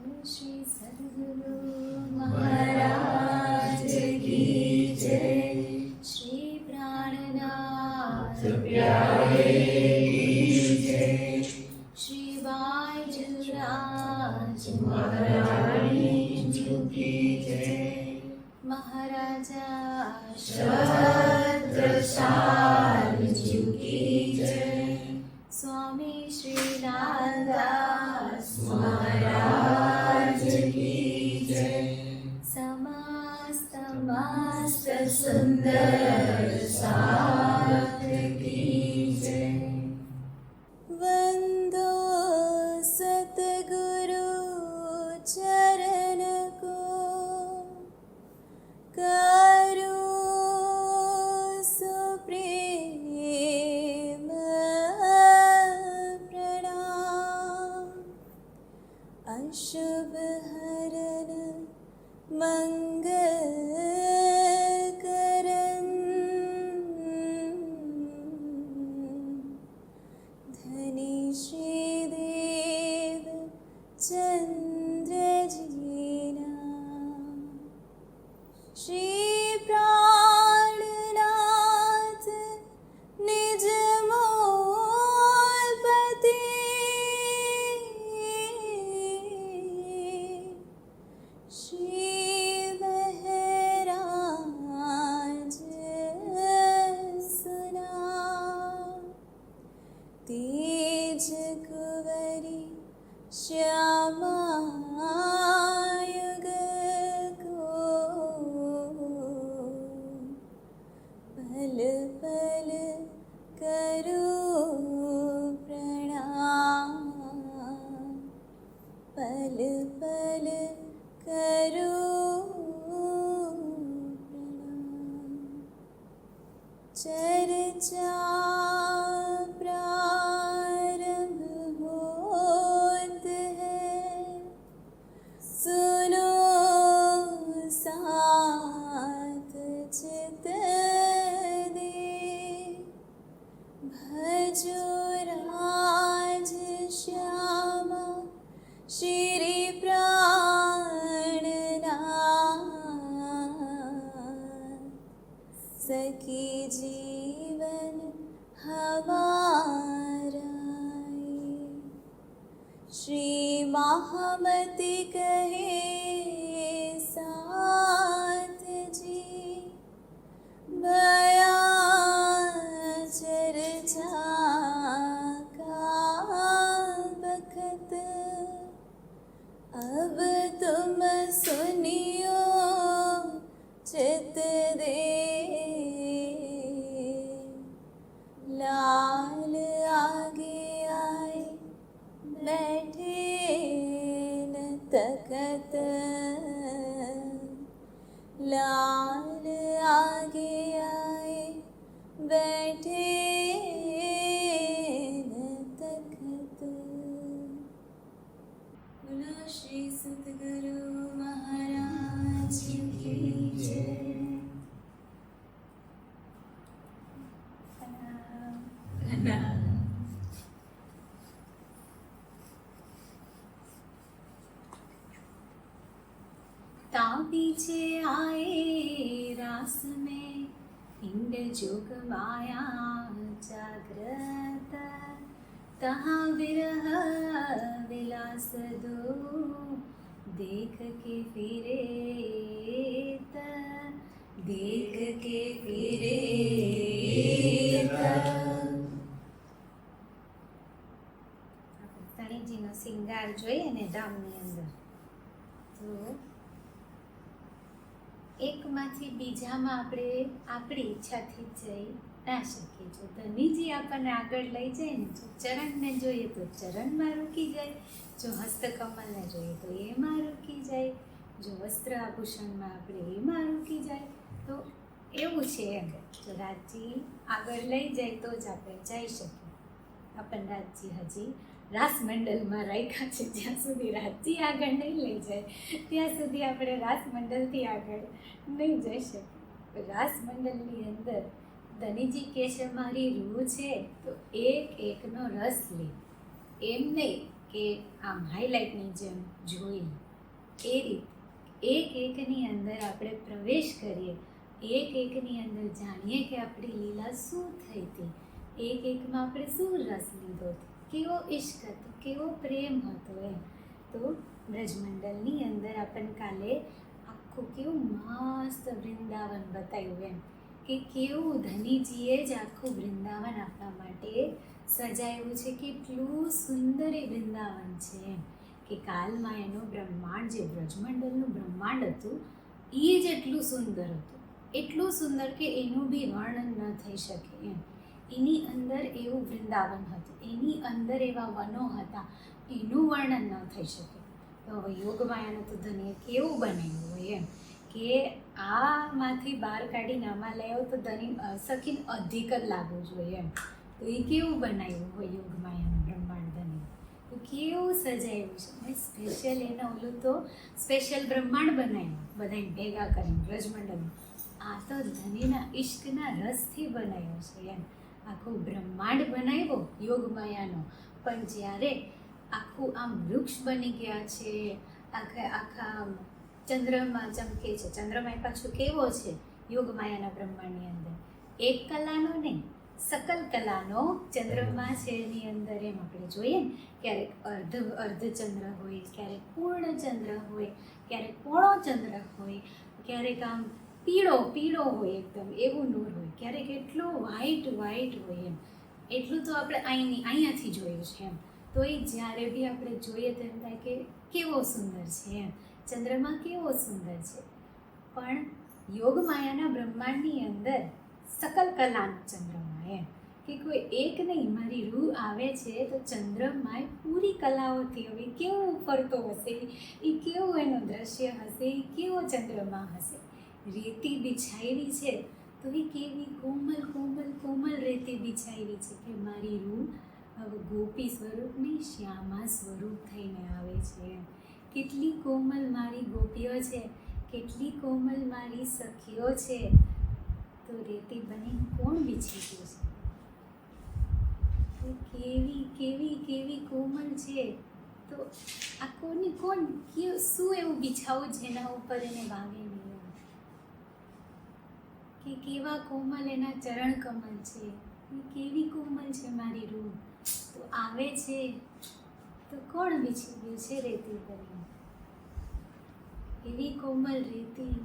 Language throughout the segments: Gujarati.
श्री सद्गुरु महाराज की जय। श्री प्राणनाथ प्यारे की जय। श्री बाजूराज महारानी की जय। महाराजा छत्रसाल की जय। स्वामी श्रीनाथदास महाराज की जय। समस्त मस्त सुंदर साथ की जय। वंदो सतगुरु चरण को, करो सुप्रेम प्रणाम। अशुभ हरण मंगल करन, धनी श्रीदेव चंद्र जीना। श्री प्राणनाथ निज मूलपति, श्री महराज सुना। तेज कुंवरी श्यामा युग को, पल पल करो प्रणाम। पल पल करो प्रणाम। चर्चा प्रारंभ होत है, सुनो साथ चित दे। भजो राज श्यामा श्री प्राणनाथ। सखी जीवन हमारा, श्री महामति कहे साथ जी। बया चर्चा का बखत, अब तुम सुनियो चित दे। लाल आगे आए बैठे न तकत, लाल आगे आए बैठे न तकत। बोलो श्री सद्गुरु महाराज की जय। पीछे आए रास में इंड जोग माया जागृत, तहाँ विरह विलास दो देख के फिरे देख के फिरे। ધણીજીનો શિંગાર જોઈએ ને ધામની અંદર, તો એકમાંથી બીજામાં આપણે આપણી ઈચ્છાથી જઈ ના શકીએ. જો ધનીજી આપણને આગળ લઈ જાય ને, જો ચરણને જોઈએ તો ચરણમાં રૂકી જાય, જો હસ્તકમલને જોઈએ તો એમાં રૂકી જાય, જો વસ્ત્ર આભૂષણમાં આપણે એમાં રૂકી જાય. તો એવું છે એમ, જો રાજજી આગળ લઈ જાય તો જ આપણે જઈ શકીએ. આપણને રાજજી હજી રાસમંડલમાં રાખ્યા છે, જ્યાં સુધી રાજજી આગળ નહીં લઈ જાય ત્યાં સુધી આપણે રાસમંડલથી આગળ નહીં જઈ શકીએ. રાસમંડલની અંદર ધનીજી કહે છે મારી રૂહ છે તો એક એકનો રસ લે, એમ નહીં કે આમ હાઇલાઇટની જેમ જોઈ એ રીતે એકની અંદર આપણે પ્રવેશ કરીએ, એકની અંદર જાણીએ કે આપણી લીલા શું થઈ હતી, એકમાં આપણે શું રસ લીધો હતો, કેવો ઇશ્ક હતો, કેવો પ્રેમ હતો એમ. તો બ્રજમંડળની અંદર આપણને કાલે આખું કેવું મસ્ત વૃંદાવન બતાવ્યું એમ, કે કેવું ધનીજીએ જ આખું વૃંદાવન આપણા માટે સજાવ્યું છે, કેટલું સુંદર એ વૃંદાવન છે એમ. કે કાલમાં એનું બ્રહ્માંડ, જે બ્રજમંડળનું બ્રહ્માંડ હતું એ જ એટલું સુંદર હતું, એટલું સુંદર કે એનું બી વર્ણન ન થઈ શકે એમ. એની અંદર એવું વૃંદાવન હતું, એની અંદર એવા વનો હતા, એનું વર્ણન ન થઈ શકે. તો હવે યોગમાયાનું તો ધન્ય કેવું બનાવ્યું હોય એમ, કે આમાંથી બહાર કાઢીને આમાં લઈ આવો તો ધની સખીને અધિક જ લાગવું જોઈએ એમ. તો એ કેવું બનાવ્યું હોય યોગમાયાનું બ્રહ્માંડ ધન્ય, તો કેવું સજાવ્યું છે. મેં સ્પેશિયલ એને ઓલું તો સ્પેશિયલ બ્રહ્માંડ બનાવ્યું બધાને ભેગા કરીને બ્રજમંડળનું. આ તો ધનીના ઇશ્કના રસથી બનાવ્યો છે એમ. આખું બ્રહ્માંડ બનાવ્યો યોગમાયાનો, પણ જ્યારે આખું આમ વૃક્ષ બની ગયા છે, આખા ચંદ્રમાં ચમકે છે. ચંદ્રમાં પાછું કેવો છે યોગમાયાના બ્રહ્માંડની અંદર, એક કલાનો નહીં, સકલ કલાનો ચંદ્રમા છે એની અંદર એમ આપણે જોઈએ ને. ક્યારેક અર્ધચંદ્ર હોય, ક્યારેક પૂર્ણ ચંદ્ર હોય, ક્યારેક પોણો ચંદ્ર હોય, ક્યારેક આમ પીળો હોય એકદમ એવું નૂર હોય, ક્યારેક એટલો વ્હાઈટ હોય એમ. એટલું તો આપણે અહીંયાથી જોયું છે એમ. તો એ જ્યારે બી આપણે જોઈએ તો એમ થાય કે કેવો સુંદર છે એમ, ચંદ્રમાં કેવો સુંદર છે. પણ યોગમાયાના બ્રહ્માંડની અંદર સકલ કલાનો ચંદ્રમા એમ, કે કોઈ એક નહીં, મારી રૂહ આવે છે તો ચંદ્રમાય પૂરી કલાઓથી હવે કેવું ફરતો હશે, એ કેવું એનું દ્રશ્ય હશે, એ કેવો ચંદ્રમા હશે. રેતી બિછાવી છે તો એ કેવી કોમલ રેતી બિછાવી છે, કે મારી રૂહ હવે ગોપી સ્વરૂપ નહીં, શ્યામા સ્વરૂપ થઈને આવે છે. કેટલી કોમલ મારી ગોપીઓ છે, કેટલી કોમલ મારી સખીઓ છે. તો રેતી બની કોણ બીછી ગયું છે, કેવી કોમલ છે. તો આ કોણ શું એવું બિછાવું જેના ઉપર એને વાગે નહીં, કે કેવા કોમલ એના ચરણ કમલ છે, કેવી કોમલ છે મારી રૂહ. તો આવે છે તો કોણ બીછી ગયું છે રેતી પર, એવી કોમલ રેતી,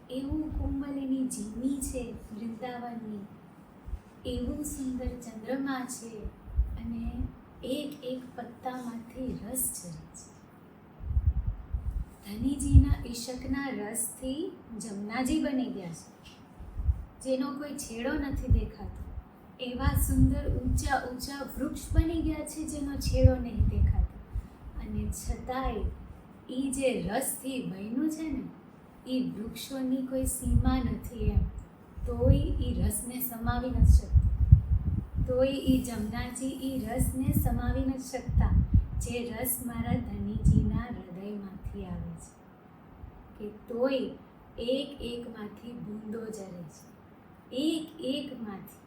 એવું કોમલ એની જીવી છે વૃંદાવનની, એવું સુંદર ચંદ્રમા છે, અને એક પત્તામાંથી રસ ઝરે છે. ધનીજીના ઈશકના રસથી જમનાજી બની ગયા છે, જેનો કોઈ છેડો નથી દેખાતો. એવા સુંદર ઊંચા વૃક્ષ બની ગયા છે જેનો છેડો નહીં દેખાતો. અને છતાંય એ જે રસથી બન્યું છે ને, એ વૃક્ષોની કોઈ સીમા નથી એમ. તોય એ રસને સમાવી નથી શકતા, તોય એ જમનાજી એ રસને સમાવી નથી શકતા, જે રસ મારા ધનીજીના હૃદયમાંથી આવે છે. કે તોય એકમાંથી બૂંદો ઝરે છે, એકમાંથી,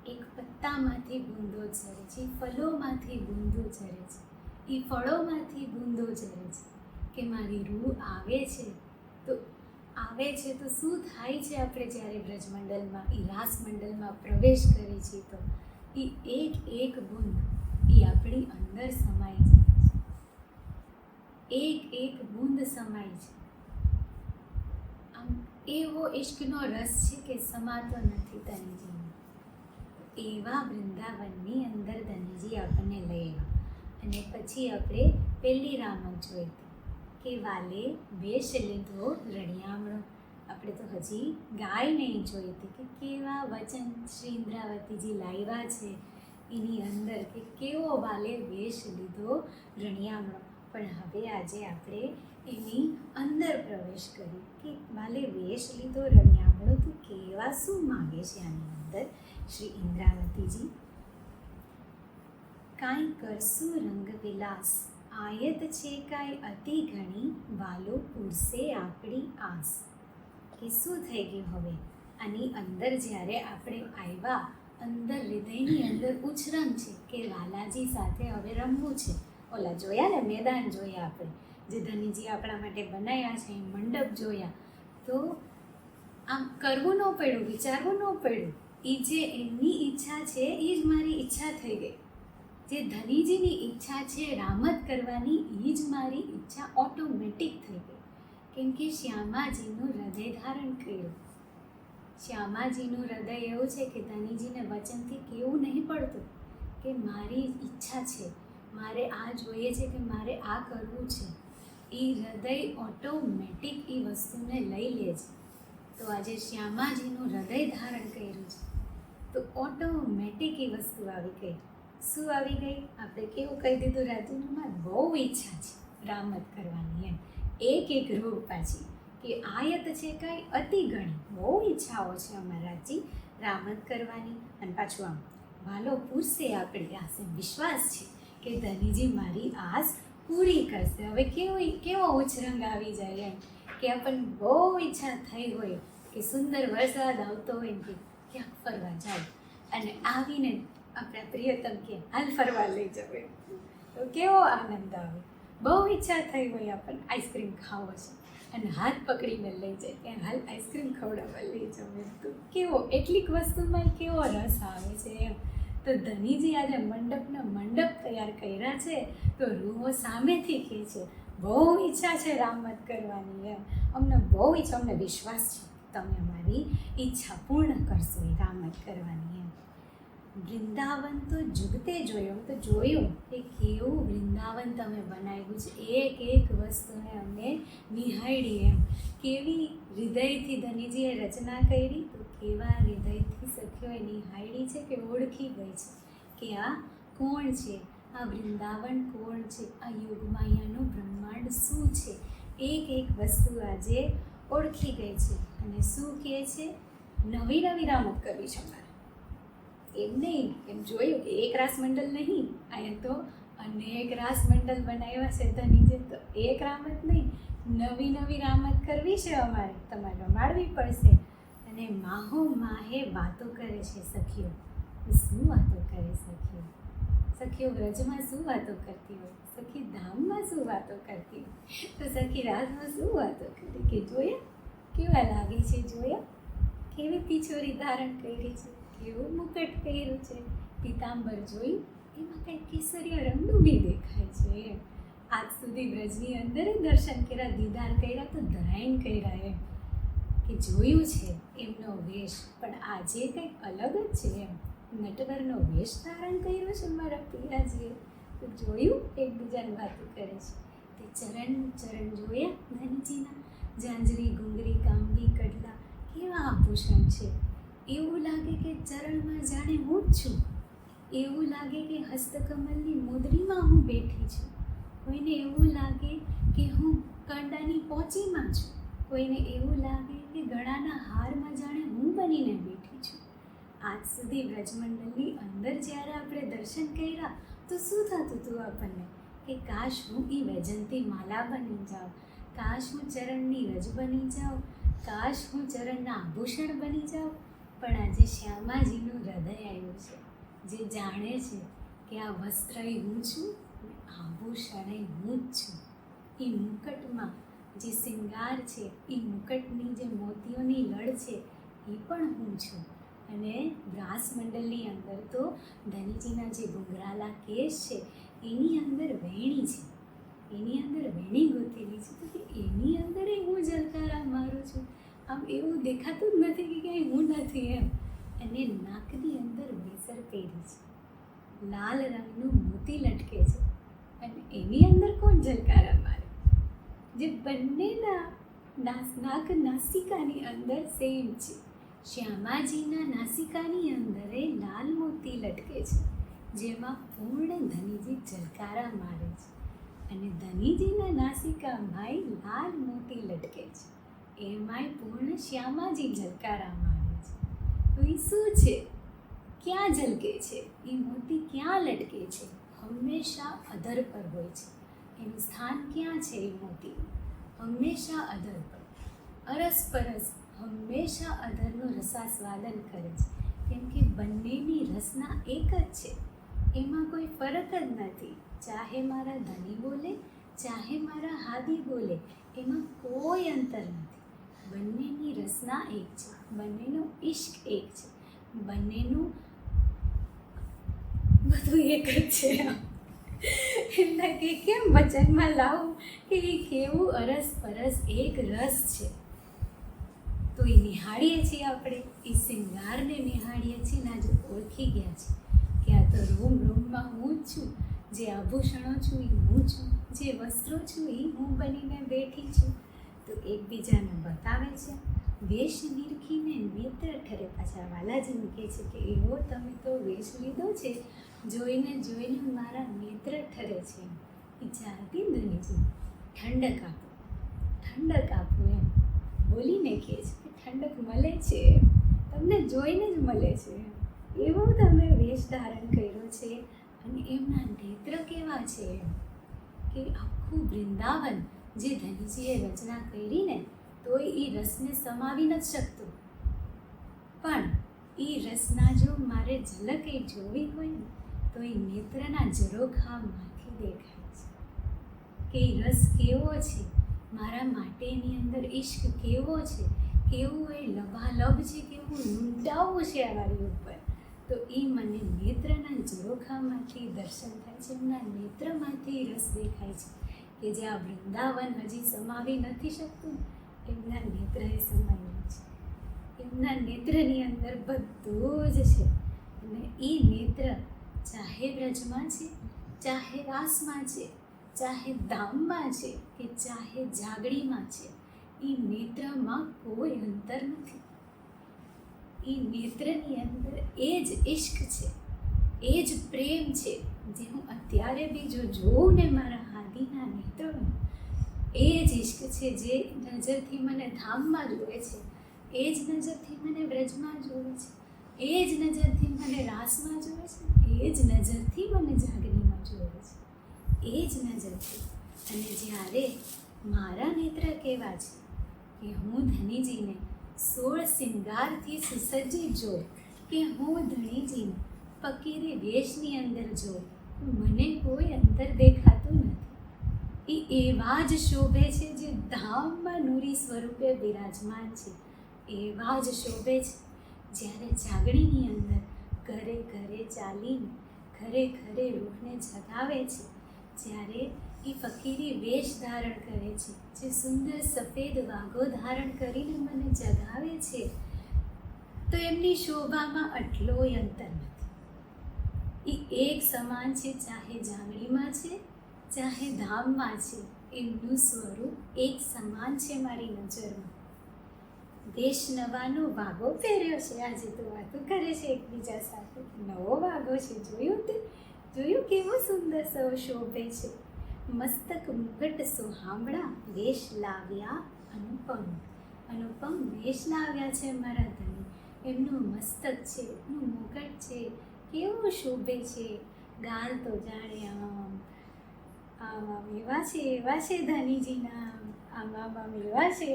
એક પત્તામાંથી બૂંદો ઝરે છે, ફલોમાંથી બૂંદો ઝરે છે, એ ફળોમાંથી બૂંદો ઝરે છે. કે મારી રૂહ આવે છે તો શું થાય છે, આપણે જ્યારે બ્રજમંડળમાં, એ રાસમંડળમાં પ્રવેશ કરીએ છીએ તો એ એક બૂંદ એ આપણી અંદર સમાઈ જાય છે, એક બૂંદ સમાય છે. આમ એવો ઇશ્કનો રસ છે કે સમાતો નથી ધનીજીનો. એવા વૃંદાવનની અંદર ધનીજી આપણને લઈ આવ્યા. અને પછી આપણે પહેલી રામક જોઈ કે વાલે વેશ લીધો રણિયામણો. આપણે તો હજી ગાય નહીં જોઈ હતી કે કેવા વચન શ્રી ઇન્દ્રાવતીજી લાવ્યા છે એની અંદર, કે કેવો વાલે વેશ લીધો રણિયામણો. પણ હવે આજે આપણે એની અંદર પ્રવેશ કરી કે વાલે વેશ લીધો રણિયામણો, તો કેવા શું માગે છે આની અંદર શ્રી ઇન્દ્રાવતીજી. કાંઈ કરશું રંગ વિલાસ, આયત છે કાંઈ અતિ ઘણી, વાલો પૂરશે આપણી આસ. કે શું થઈ ગયું હવે આની અંદર જ્યારે આપણે આવ્યા અંદર હૃદયની અંદર ઉછરંગ છે કે વાલાજી સાથે હવે રમવું છે. ઓલા જોયા ને મેદાન જોયા આપણે, જે ધનીજી આપણા માટે બનાવ્યા છે, એ મંડપ જોયા, તો આમ કરવું ન પડ્યું, વિચારવું ન પડ્યું. એ જે એમની ઈચ્છા છે એ જ મારી ઈચ્છા થઈ ગઈ. જે ધનીજીની ઈચ્છા છે રામત કરવાની, એ જ મારી ઈચ્છા ઓટોમેટિક થઈ ગઈ. કેમ કે શ્યામાજીનું હૃદય ધારણ કર્યું. શ્યામાજીનું હૃદય એવું છે કે ધનીજીને વચનથી કેવું નહીં પડતું કે મારી ઈચ્છા છે, મારે આ જોઈએ છે, કે મારે આ કરવું છે. એ હૃદય ઓટોમેટિક એ વસ્તુને લઈ લે છે. તો આજે શ્યામાજીનું હૃદય ધારણ કર્યું છે, તો ઓટોમેટિક એ વસ્તુ આવી ગઈ. શું આવી ગઈ? આપણે કેવું કહી દીધું, રાજુમાં બહુ ઈચ્છા છે રામત કરવાની. એક રૂપ પાછી કે આયત છે કાંઈ અતિ ઘણી, બહુ ઈચ્છાઓ છે અમારાજી રામત કરવાની. અને પાછું આમ વાલો પૂરશે આપણી આસે, વિશ્વાસ છે કે ધનીજી મારી આસ પૂરી કરશે. હવે કેવો ઉછરંગ આવી જાય એમ કે આપણને બહુ ઈચ્છા થઈ હોય કે સુંદર વરસાદ આવતો હોય કે ક્યાંક ફરવા જાય, અને આવીને આપણા પ્રિયતમ કે હાલ ફરવા લઈ જવે, તો કેવો આનંદ આવે. બહુ ઈચ્છા થઈ હોય આપણને આઈસ્ક્રીમ ખાવો છે, અને હાથ પકડીને લઈ જાય કે હાલ આઈસ્ક્રીમ ખવડાવવા લઈ જવે, તો કેવો એટલીક વસ્તુમાં કેવો રસ આવે છે એમ. તો ધનીજી આજે મંડપના મંડપ તૈયાર કર્યા છે, તો રૂહો સામેથી કહે છે બહુ ઈચ્છા છે રામત કરવાની એમ, અમને બહુ ઈચ્છા, અમને વિશ્વાસ છે તમે અમારી ઈચ્છા પૂર્ણ કરશો એ રામત કરવાની એમ. વૃંદાવન તો જુગતે જોયું, તો જોયું કે કેવું વૃંદાવન તમે બનાવ્યું છે, એક વસ્તુને અમને નિહાળી એમ. કેવી હૃદયથી ધનીજીએ રચના કરી, તો કેવા હૃદયથી સખીઓએ નિહાળી છે કે ઓળખી ગઈ છે કે આ કોણ છે, આ વૃંદાવન કોણ છે, આ યોગમાયાનું બ્રહ્માંડ શું છે. એક વસ્તુ આજે ઓળખી ગઈ છે. અને શું કહે છે? નવી રામત કરવી છે અમારે. એમ નહીં, એમ જોયું કે એક રાસ મંડળ નહીં, અહીંયા તો અનેક રાસ મંડળ બનાવ્યા છે ધનીજે, તો એક રામત નહીં, નવી રામત કરવી છે અમારે, તમારે રમાડવી પડશે. અને માહે વાતો કરે છે સખીઓ. શું વાતો કરે સખીઓ? સખીઓ વ્રજમાં શું વાતો કરતી હોય, સખી ધામમાં શું વાતો કરતી હોય, તો સખી રાજમાં શું વાતો કરી કે જોયા કેવા લાગે છે, જોયા કેવી પિછોરી ધારણ કરી છે, કેવું મુકટ પહેર્યું છે, પીતાંબર જોયું, એમાં કંઈ કેસરિયા રંગનું બી દેખાય છે એમ. આજ સુધી વ્રજની અંદર દર્શન કર્યા, દીદાર કર્યા, તો ધરાઈને કર્યા એમ કે જોયું છે એમનો વેશ, પણ આજે કંઈક અલગ જ છે એમ. નટવરનો વેશ ધારણ કર્યો છે મારા પિયાજીએ, તો જોયું એકબીજાને વાતો કરે છે. તે ચરણ જોયા ધનજીના, ઝાંઝરી, ઘૂંઘરી, કાંબી, કડલા, કેવા આભૂષણ છે. એવું લાગે કે ચરણમાં જાણે હું જ છું, એવું લાગે કે હસ્તકમલની મુદ્રીમાં હું બેઠી છું. કોઈને એવું લાગે કે હું કાંડાની પોચીમાં છું, કોઈને એવું લાગે કે ગળાના હારમાં જાણે હું બનીને બેઠી છું. આજ સુધી વ્રજમંડળની અંદર જ્યારે આપણે દર્શન કર્યા, તો શું થતું હતું આપણને કે કાશ હું એ વૈજંતી માલા બની જાઉં, કાશ હું ચરણની રજ બની જાઉં, કાશ હું ચરણના આભૂષણ બની જાઉં. પણ આજે શ્યામાજીનું હૃદય આવ્યું છે, જે જાણે છે કે આ વસ્ત્ર હું છું, આભૂષણ હું જ છું. એ મુકટમાં જે શિંગાર છે, એ મુકટની જે મોતીઓની લડ છે, એ પણ હું છું. અને રાસ મંડળની અંદર તો ધનીજીના જે ઘૂંઘરાલા કેસ છે, એની અંદર વેણી છે, એની અંદર વેણી ગોતેલી છે, તો કે એની અંદર હું ઝલકારા મારું છું. આમ એવું દેખાતું જ નથી કે ક્યાંય હું નથી એમ. અને નાકની અંદર વેસર પહેરી છે, લાલ રંગનું મોતી લટકે છે, અને એની અંદર કોણ ઝલકારા મારે? જે બંનેના નાક નાસિકાની અંદર સેમ છે. શ્યામાજીના નાસિકાની અંદર લાલ મોતી લટકે છે, જેમાં પૂર્ણ ધનીજી ઝલકારા મારે છે, અને ધનીજીના નાસિકામાં લાલ મોતી લટકે છે, એમાંય પૂર્ણ શ્યામાજી ઝલકારા મારે છે. તો એ શું છે? ક્યાં ઝલકે છે? એ મોતી ક્યાં લટકે છે? હંમેશા અધર પર હોય છે. એનું સ્થાન ક્યાં છે? એ મોતી હંમેશા અધર પર, અરસપરસ હંમેશા અધરનું રસાસ્વાદન કરે છે. કેમ કે બંનેની રચના એક જ છે, એમાં કોઈ ફરક જ નથી. ચાહે મારા ધની બોલે, ચાહે મારા હાદી બોલે, એમાં કોઈ અંતર નથી. બંનેની રચના એક છે, બંનેનો ઇશ્ક એક છે, બંનેનું બધું એક જ છે. એટલે કે કેમ વચનમાં લાવું કે એ કેવું અરસ પરસ એક રસ છે. તો એ નિહાળીએ છીએ આપણે, એ શૃંગારને નિહાળીએ છીએ ને આજે ઓળખી ગયા છે કે આ તો રૂમ રૂમમાં હું જ છું, જે આભૂષણો છું એ હું છું, જે વસ્ત્રો છું એ હું બનીને બેઠી છું. તો એકબીજાને બતાવે છે, વેશ નિરખીને નેત્ર ઠરે. પાછા વાલાજી કહે છે કે એવો તમે તો વેશ લીધો છે, જોઈને જોઈને મારા નેત્ર ઠરે છે. ઈચ્છા હતી ધનીજી, ઠંડક આપો, ઠંડક આપો એમ બોલીને કહે છે કે ઠંડક મળે છે, તમને જોઈને જ મળે છે. એવો તમે વેશ ધારણ કર્યો છે. અને એમના નેત્ર કેવા છે કે આખું વૃંદાવન જે ધનીજીએ રચના કરી ને, તોય એ રસને સમાવી નથી શકતો. પણ એ રસના જો મારે ઝલક એ જોવી હોય ને, તો એ નેત્રના ઝરોખામાંથી દેખાય છે કે એ રસ કેવો છે, મારા માટેની અંદર ઇશ્ક કેવો છે, કેવું એ લબાલબ છે, કેવું લૂંટાવું છે આ મારી ઉપર. તો એ મને નેત્રના ઝરોખામાંથી દર્શન થાય છે, એમના નેત્રમાંથી રસ દેખાય છે કે જે આ વૃંદાવન હજી સમાવી નથી શકતું, એમના નેત્ર એ સમાયેલું છે. એમના નેત્રની અંદર બધું જ છે. અને એ નેત્ર ચાહે વ્રજમાં છે, ચાહે રાસમાં છે, ચાહે ધામમાં છે, કે ચાહે જાગડીમાં છે, એ નેત્રમાં કોઈ અંતર નથી. એ નેત્રની અંદર એ જ ઇશ્ક છે, એ જ પ્રેમ છે, જે હું અત્યારે બી જો જોઉં ને મારા હાદીના નેત્રોમાં, એ જ ઇશ્ક છે જે નજરથી મને ધામમાં જોવે છે, એ જ નજરથી મને વ્રજમાં જોવે છે, એ જ નજરથી મને રાસમાં જોવે છે, એ જ નજરથી મને જાગરીમાં જોવે છે, એ જ નજરથી. અને જ્યારે મારા નેત્ર કેવા છે કે હું ધનીજીને 16 શિંગારથી સુસજ્જિત જોઉં, કે હું ધણીજીને ફકીરી વેશની અંદર જોઉં, મને કોઈ અંતર દેખાતું નથી. એ એવા જ શોભે છે જે ધામમાં નૂરી સ્વરૂપે બિરાજમાન છે, એવા જ શોભે છે. જ્યારે જાગણીની અંદર ઘરે ઘરે ચાલીને ઘરે ઘરે રૂહને જગાવે છે, જ્યારે એ ફકીરી વેશ ધારણ કરે છે, જે સુંદર સફેદ વાઘો ધારણ કરીને મને જગાવે છે, તો એમની શોભામાં આટલોય અંતર નથી. એ એક સમાન છે, ચાહે જાંગડીમાં છે, ચાહે ધામમાં છે, એમનું સ્વરૂપ એક સમાન છે મારી નજરમાં. દેશ નવાનો વાઘો પહેર્યો છે, આજે તો વાતો કરે છે એકબીજા સાથે, નવો વાઘો છે, જોયું તે? જોયું કેવો સુંદર સૌ શોભે છે. મસ્તક મુગટ સુહામણા વેશ લાવ્યા અનુપમ. અનુપમ વેશ લાવ્યા છે મારા ધણી. એમનું મસ્તક છે, એમનું મુગટ છે, કેવું શોભે છે. ગાલ તો જાણે આમ આમ એવા છે ધનીજીના, આમ એવા છે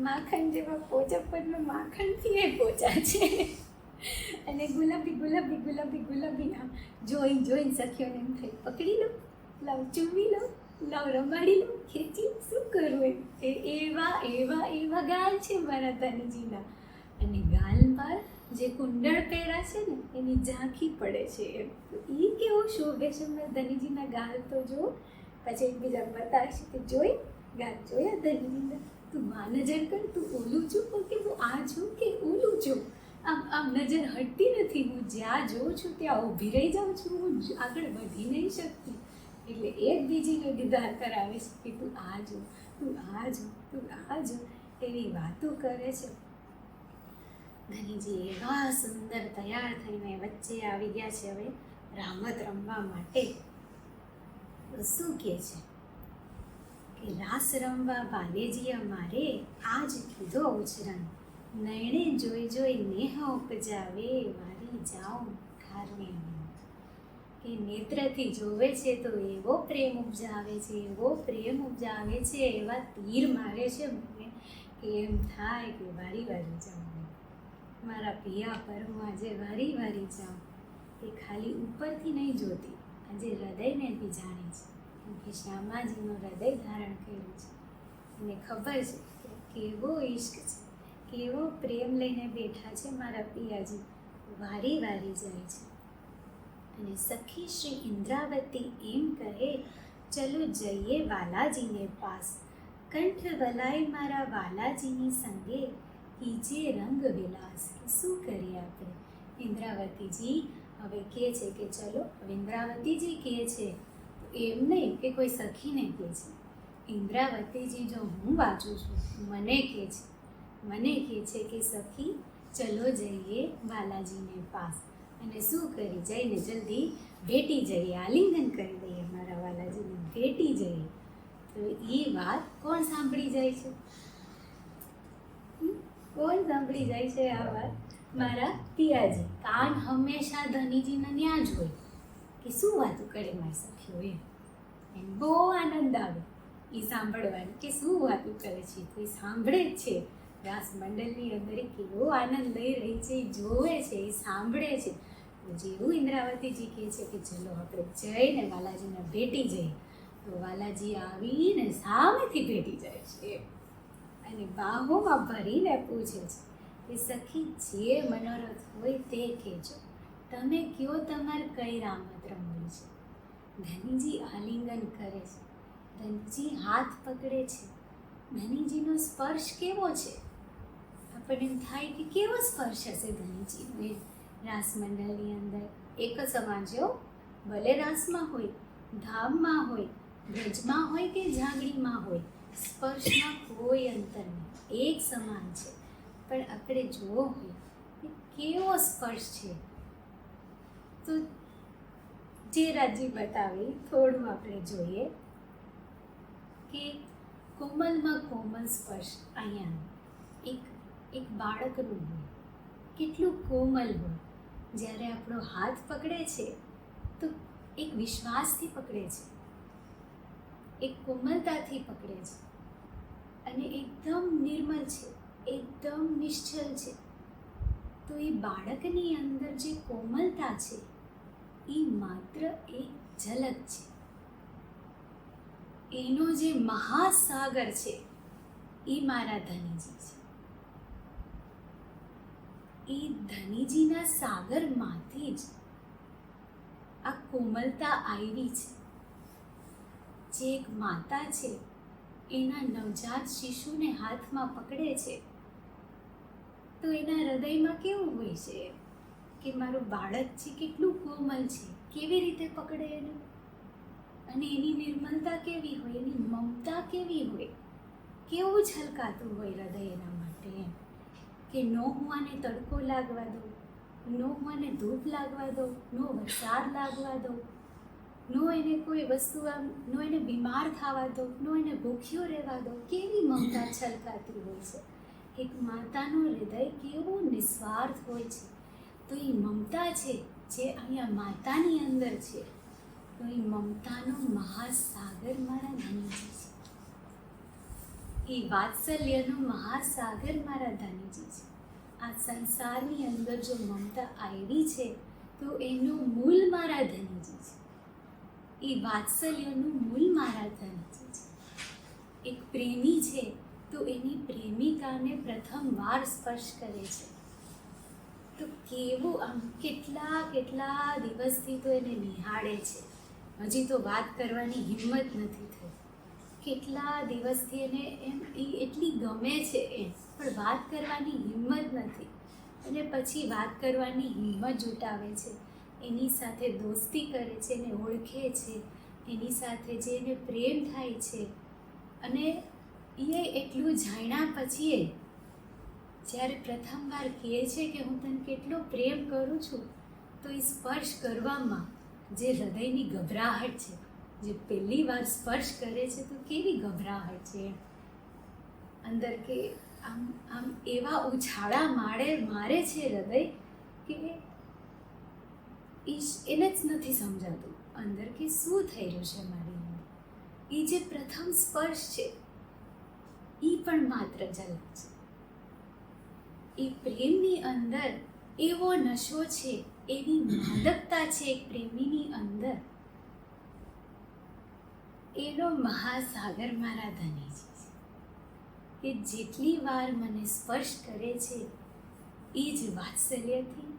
માખણ જેવા પોચા પરમાં માખણથી એ પોચા છે. અને ગુલાબી ગુલાબી ગુલાબી ગુલાબી આમ જોઈને સખીઓને એમ થઈ પકડી લો, લાવ ચૂમી લો, લાવ રમાડી લો, ખેંચી શું કરવું એવા ગાલ છે મારા ધનીજીના. અને ગાલ પર જે કુંડળ પહેરા છે ને એની ઝાંખી પડે છે એમ. એ કેવો શોભે છે મારા ધનીજીના ગાલ તો જો. પછી એકબીજા બતાવશે કે જોઈ ગાલ જોયા ધનીજીના, તું આ નજર કર, તું ઓલું છું કે હું આ છું કે ઓલું છું. આમ નજર હટતી નથી, હું જ્યાં જોઉં છું ત્યાં ઊભી રહી જાઉં છું, હું આગળ વધી નહીં શકતી. એટલે એકબીજીને દીદાર કરાવે છે કે તું આ જો, તું આ જો, તું આ જો, એવી વાતો કરે છે. ધનીજી એવા સુંદર તૈયાર થઈને વચ્ચે આવી ગયા છે હવે રામત રમવા માટે. શું કહે છે કે રાસ રમવા બાલેજી અમારે આજ કીધો ઉછરણ, નયણે જોઈ નેહ ઉપજાવે વારી જાઉં ઠારને. કે નેત્રથી જોવે છે તો એવો પ્રેમ ઉપજાવે છે, એવો પ્રેમ ઉપજાવે છે, એવા તીર મારે છે મને કે એમ થાય કે વારી વારી જાઉં, મારા પિયા પર હું આજે વારી વારી જાઉં. એ ખાલી ઉપરથી નહીં જોતી, આજે હૃદયને બી જાણે છે, કેમ કે શ્યામાજીનું હૃદય ધારણ કર્યું છે. એને ખબર છે કે કેવો ઈશ્ક છે, કેવો પ્રેમ લઈને બેઠા છે મારા પિયાજી, વારી વારી જાય છે. અને સખી શ્રી ઇન્દ્રાવતી એમ કહે, ચલો જઈએ વાલાજીને પાસ, કંઠ વલાય મારા વાલાજીની સંગે, કીજે રંગ વિલાસ. કે શું કરીએ આપણે? ઇન્દ્રાવતીજી હવે કહે છે કે ચલો. હવે ઇન્દ્રાવતીજી કહે છે તો એમ નહીં કે કોઈ સખીને કહે છે. ઇન્દ્રાવતીજી જો હું વાંચું છું, મને કહે છે કે સખી ચલો જઈએ વાલાજીને પાસ. અને શું કરી? જઈને જલ્દી ભેટી જઈએ, આલિંગન કરી દઈએ મારા વાલાજીને, ભેટી જઈએ. તો એ વાત કોણ સાંભળી જાય છે? કોણ સાંભળી જાય છે આ વાત? મારા પિયાજી. કાન હંમેશા ધનીજીને ત્યાં જ હોય કે શું વાતો કરે મારી સખીઓ, એમ બહુ આનંદ આવે એ સાંભળવાનું કે શું વાતો કરે છે. તો એ સાંભળે જ છે. રાસ મંડળની અંદર કેવો આનંદ લઈ રહી છે એ જોવે છે, એ સાંભળે છે. જેવું ઇન્દ્રાવતીજી કહે છે કે ચલો આપણે જઈને વાલાજીને ભેટી જઈએ, તો વાલાજી આવીને સામેથી ભેટી જાય છે અને બાહોમાં ભરીને પૂછે છે કે સખી જે મનોરથ હોય તે કહેજો, તમે કયો તમારે કઈ રામત રમવી છે. ધનીજી આલિંગન કરે છે, ધનીજી હાથ પકડે છે. ધનીજીનો સ્પર્શ કેવો છે? આપણને એમ થાય કે કેવો સ્પર્શ હશે ધનીજીનો. એ રાસ મંડળની અંદર એક સમાન છે, ભલે રાસમાં હોય, ધામમાં હોય, બ્રજમાં હોય કે જાગડીમાં હોય, સ્પર્શમાં કોઈ અંતર નહીં, એક સમાન છે. પણ આપણે જોવો હોય કે કેવો સ્પર્શ છે, તો જે રાજી બતાવી થોડું આપણે જોઈએ કે કોમલમાં કોમલ સ્પર્શ. અહીંયા એક બાળકનું હોય, કેટલું કોમલ હોય. જ્યારે આપણો હાથ પકડે છે તો એક વિશ્વાસથી પકડે છે, એક કોમલતાથી પકડે છે અને એકદમ નિર્મલ છે, એકદમ નિશ્ચલ છે. તો એ બાળકની અંદર જે કોમલતા છે એ માત્ર એક ઝલક છે. એનો જે મહાસાગર છે એ મારા ધનીજી છે. એ ધનીજીના સાગરમાંથી જ આ કોમલતા આવી છે. જે એક માતા છે એના નવજાત શિશુને હાથમાં પકડે છે તો એના હૃદયમાં કેવું હોય છે કે મારું બાળક છે કેટલું કોમલ છે, કેવી રીતે પકડે એને, અને એની નિર્મલતા કેવી હોય, એની મમતા કેવી હોય, કેવું છલકાતું હોય હૃદય એના માટે. કે નો હું આને તડકો લાગવા દઉં, નો હું આને ધૂપ લાગવા દઉં, નો વરસાદ લાગવા દઉં, નો એને કોઈ વસ્તુ નો એને બીમાર થવા દઉં, નો એને ભૂખ્યો રહેવા દઉં. કેવી મમતા છલકાતી હોય છે. એક માતાનું હૃદય કેવું નિસ્વાર્થ હોય છે. તો એ મમતા છે જે અહીંયા માતાની અંદર છે, તો એ મમતાનો મહાસાગર મારા ધનીજી છે. એ વાત્સલ્યનો મહાસાગર મારા ધનીજી છે. આ સંસારની અંદર જો મમતા આવી છે તો એનું મૂળ મારા ધનીજી છે. એ વાત્સલ્યનું મૂળ મારા ધનીજી છે. એક પ્રેમી છે તો એની પ્રેમિકાને પ્રથમ વાર સ્પર્શ કરે છે તો કેવું આમ કેટલા દિવસથી તો એને નિહાળે છે. હજી તો વાત કરવાની હિંમત નથી થઈ. કેટલા દિવસથી એને એમ એ એટલી ગમે છે એમ, પણ વાત કરવાની હિંમત નથી. અને પછી વાત કરવાની હિંમત જુટાવે છે, એની સાથે દોસ્તી કરે છે, એને ઓળખે છે, એની સાથે જે એને પ્રેમ થાય છે. અને એ એટલું જાણ્યા પછી જ્યારે પ્રથમવાર કહે છે કે હું તને કેટલો પ્રેમ કરું છું, તો એ સ્પર્શ કરવામાં જે હૃદયની ગભરાહટ છે, જે પહેલી વાર સ્પર્શ કરે છે તો કેવી ગભરાહટ છે અંદર, કે આમ એવા ઉછાળા મારે છે હૃદય કે એને જ નથી સમજાતું અંદર કે શું થઈ રહ્યું છે મારી અંદર. એ જે પ્રથમ સ્પર્શ છે એ પણ માત્ર ઝલક છે. એ પ્રેમની અંદર એવો નશો છે, એવી માદકતા છે એક પ્રેમીની અંદર. એનો મહાસાગર મારા ધનીજી છે, કે જેટલી વાર મને સ્પર્શ કરે છે એ જ વાત્સલ્યથી,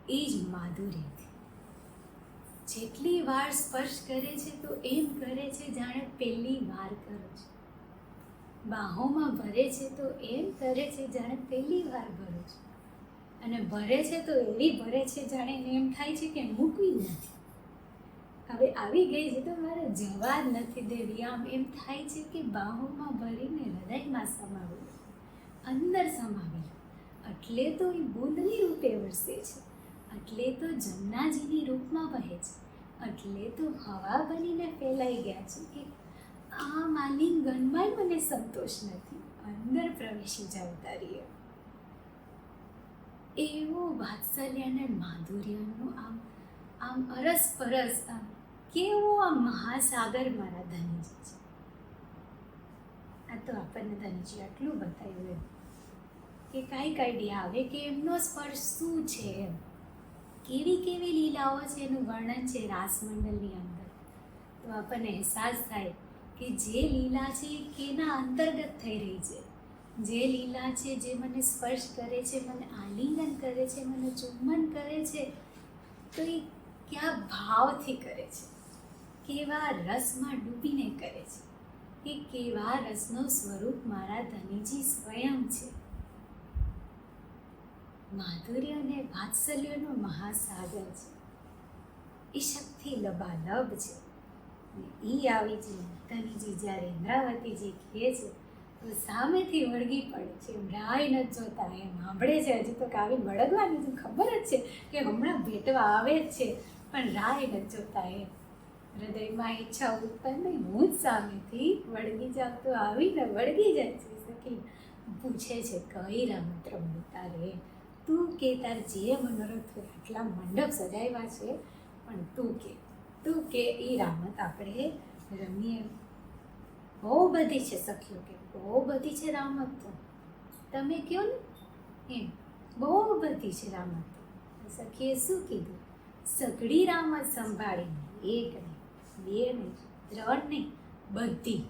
એ જ માધુર્યથી. જેટલી વાર સ્પર્શ કરે છે તો એમ કરે છે જાણે પહેલી વાર કરો છો. બાહોમાં ભરે છે તો એમ કરે છે જાણે પહેલી વાર ભરો છો. અને ભરે છે તો એવી ભરે છે જાણે એમ થાય છે કે મૂકવી નથી, હવે આવી ગઈ છે તો મારે જવા જ નથી દેવી. આમ એમ થાય છે કે બાહોમાં ભરીને હૃદયમાં સમાવી લો, અંદર સમાવી લો. એટલે તો એ બુંદની રૂપે વરસે છે, એટલે તો જમનાજીની રૂપમાં વહે છે, એટલે તો હવા બનીને ફેલાઈ ગયા છે કે આ આલિંગનમાં મને સંતોષ નથી, અંદર પ્રવેશી જાવ તારી. એવો વાત્સલ્ય અને માધુર્યનો આમ અરસપરસ કેવો આ મહાસાગર મારા ધનીજી છે. આ તો આપણને ધનીજી આટલું બતાવ્યું કે કાંઈક આઈડિયા આવે કે એમનો સ્પર્શ શું છે, એમ કેવી કેવી લીલાઓ છે એનું વર્ણન છે રાસમંડળની અંદર. તો આપણને અહેસાસ થાય કે જે લીલા છે એ કેના અંતર્ગત થઈ રહી છે. જે લીલા છે, જે મને સ્પર્શ કરે છે, મને આલિંગન કરે છે, મને ચુંબન કરે છે, તો એ કયા ભાવથી કરે છે, કેવા રસમાં ડૂબીને કરે છે, કે કેવા રસનું સ્વરૂપ મારા ધનીજી સ્વયં છે. માધુર્ય અને વાત્સલ્યનો મહાસાગર છે, એ શક્તિ લબાલબ છે. એ આવી છે ધનીજી જ્યારે ઇન્દ્રાવતીજી કહે છે તો સામેથી વળગી પડે છે, એમ રાહ નથી જોતા, એમ સાંભળે છે. હજી તો કાવી વળગવાની તો ખબર જ છે કે હમણાં ભેટવા આવે જ છે, પણ રાહ નથી જોતા. એમ હૃદયમાં ઈચ્છા ઉત્પન્ન નહીં, હું જ સામેથી વળગી જાઉં તો આવીને વળગી જાય છે. સખી પૂછે છે કઈ રમત રમવું તારે, તું કે તાર જે મનોરથ હોય. આટલા મંડપ સજાવ્યા છે પણ તું કે એ રમત આપણે રમીએ. બહુ બધી છે સખીઓ, કે બહુ બધી છે રમત, તો તમે કહો ને એમ બહુ બધી છે રમત. સખીએ શું કીધું? સઘળી રમત સંભાળીને, એક નહીં, બે નહીં, ત્રણ નહીં, બધી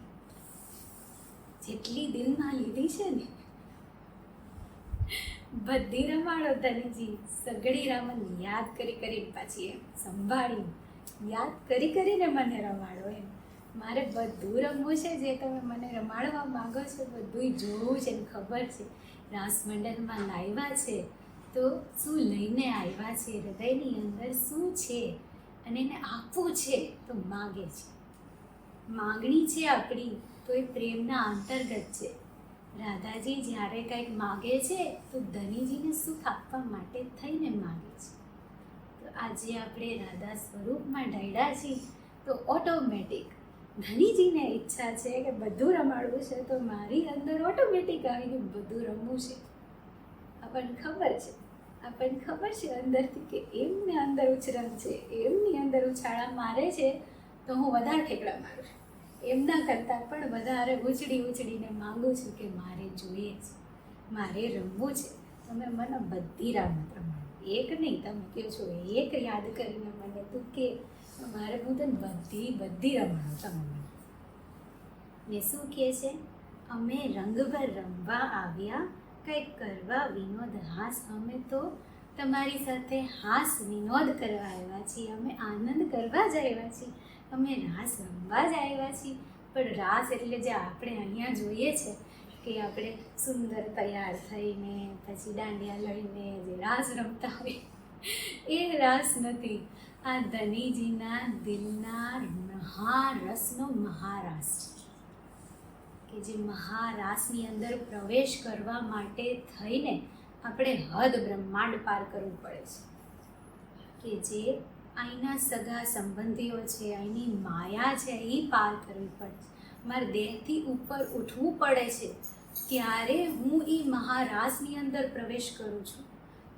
જેટલી દિલમાં લીધી છે ને બધી રમાડો ધનીજી. સઘળી રમત યાદ કરીને પાછી એમ સંભાળીને યાદ કરીને મને રમાડો. એમ મારે બધું રમવું છે, જે તમે મને રમાડવા માગો છો બધું જોવું છે, ખબર છે. રાસ મંડળમાં લાવ્યા છે તો શું લઈને આવ્યા છે, હૃદયની અંદર શું છે, અને એને આપવું છે તો માગે છે. માગણી છે આપણી તો એ પ્રેમના અંતર્ગત છે. રાધાજી જ્યારે કંઈક માગે છે તો ધનીજીને સુખ આપવા માટે થઈને માગે છે. તો આજે આપણે રાધા સ્વરૂપમાં ઢળ્યા છીએ તો ઓટોમેટિક ધનીજીને ઈચ્છા છે કે બધું રમાડવું છે, તો મારી અંદર ઓટોમેટિક આવી ગયું બધું રમવું છે. આપણને ખબર છે અંદરથી કે એમને અંદર ઉછરણ છે, એમની અંદર ઉછાળા મારે છે તો હું વધારે ઠેકડા મારું છું. એમના કરતાં પણ વધારે ઉછળીને માંગુ છું કે મારે જોઈએ છે, મારે રમવું છે. તમે મને બધી રમત રમાડો, એક નહીં. તમે કહો છો એક યાદ કરીને મને તું કે મારે હું તને બધી રમાડો. તમે મને ને શું કહે છે? અમે રંગભર રમવા આવ્યા, કંઈક કરવા વિનોદ હાસ. અમે તો તમારી સાથે હાસ વિનોદ કરવા આવ્યા છીએ, અમે આનંદ કરવા જ આવ્યા છીએ, અમે રાસ રમવા જ આવ્યા છીએ. પણ રાસ એટલે જે આપણે અહીંયા જોઈએ છે કે આપણે સુંદર તૈયાર થઈને પછી દાંડિયા લઈને જે રાસ રમતા હોય એ રાસ નથી. આ ધનીજીના દિલના મહારસનો મહારાસ છે, કે જે મહારાસની અંદર પ્રવેશ કરવા માટે થઈને આપણે હદ બ્રહ્માંડ પાર કરવું પડે છે, કે જે અહીંના સગા સંબંધીઓ છે, અહીંની માયા છે, એ પાર કરવી પડે છે. મારે દેહથી ઉપર ઉઠવું પડે છે, ત્યારે હું એ મહારાસની અંદર પ્રવેશ કરું છું.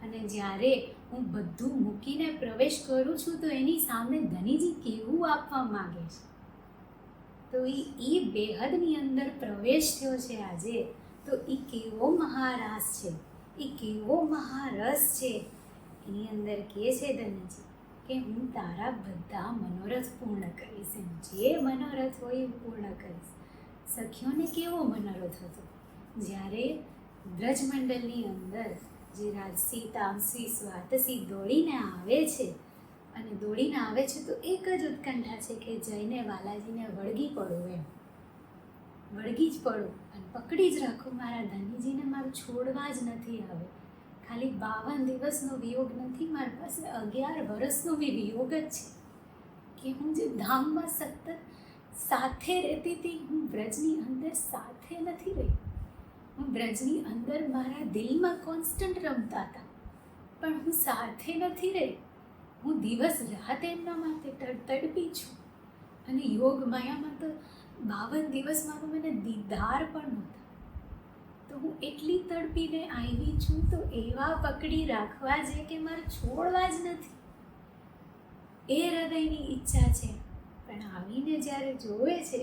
અને જ્યારે હું બધું મૂકીને પ્રવેશ કરું છું તો એની સામે ધનીજી કેવું આપવા માગે છે. તો એ બેહદની અંદર પ્રવેશ થયો છે આજે. તો એ કેવો મહારાસ છે, એ કેવો મહારસ છે. એની અંદર કહે છે ધનજી કે હું તારા બધા મનોરથ પૂર્ણ કરીશ. જે મનોરથ હોય એ પૂર્ણ કરીશ. સખીઓને કેવો મનોરથ હતો જ્યારે બ્રજમંડળની અંદર જે રાજસી તામસી સ્વાતસી દોડીને આવે છે, અને દોડીને આવે છે તો એક જ ઉત્કંઠા છે કે જઈને વાલાજીને વળગી પડું, એમ વળગી જ પડું અને પકડી જ રાખું. મારા ધનીજીને મારું છોડવા જ નથી આવે. ખાલી 52 દિવસનો વિયોગ નથી, મારી પાસે 11 વર્ષનો બી વિયોગ જ છે કે હું જે ધામમાં સતત સાથે રહેતી હતી, હું બ્રજની અંદર સાથે નથી રહી. હું બ્રજની અંદર મારા દિલમાં કોન્સ્ટન્ટ રમતા હતા, પણ હું સાથે નથી રહી. હું દિવસ રાત એમના માટે તડપી છું. અને યોગ માયામાં તો 52 દિવસમાં તો મને દીદાર પણ નહોતા. તો હું એટલી તડપીને આવી છું, તો એવા પકડી રાખવા છે કે મારે છોડવા જ નથી. એ હૃદયની ઈચ્છા છે. પણ આવીને જ્યારે જોવે છે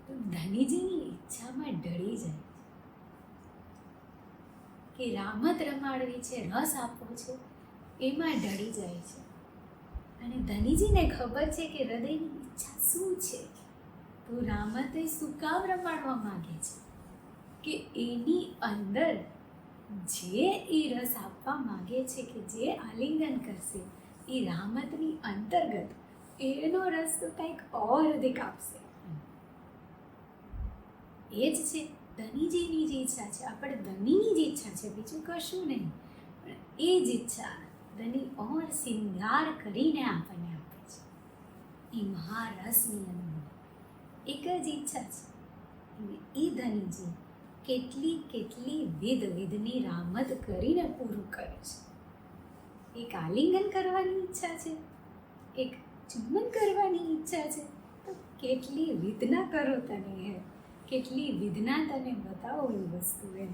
તો ધનીજીની ઈચ્છામાં ઢળી જાય કે રામત રમાડવી છે, રસ આપવો છે, એમાં ઢળી જાય છે. અને ધનીજીને ખબર છે કે હૃદયની ઈચ્છા શું છે. તો રામતે શું કામ રમાડવા માંગે છે કે એની અંદર જે એ રસ આપવા માંગે છે, કે જે આલિંગન કરશે એ રામતની અંતર્ગત એનો રસ તો કંઈક ઓર અધિક આપશે. એ જ છે ધનીજીની જે ઈચ્છા છે, આપણે ધનીની જ ઈચ્છા છે, બીજું કશું નહીં. પણ એ જ ઈચ્છા ધની ઓર સિંગાર કરીને આપણને આપે છે. એ મહારસની અંદર એક જ ઈચ્છા છે. અને એ ધનીજી કેટલી વિધની રામત કરીને પૂરું કરે છે. એક આલિંગન કરવાની ઈચ્છા છે, એક ચુંબન કરવાની ઈચ્છા છે, તો કેટલી વિધના કરો તને, હે કેટલી વિધના તને બતાવો એ વસ્તુ, એમ.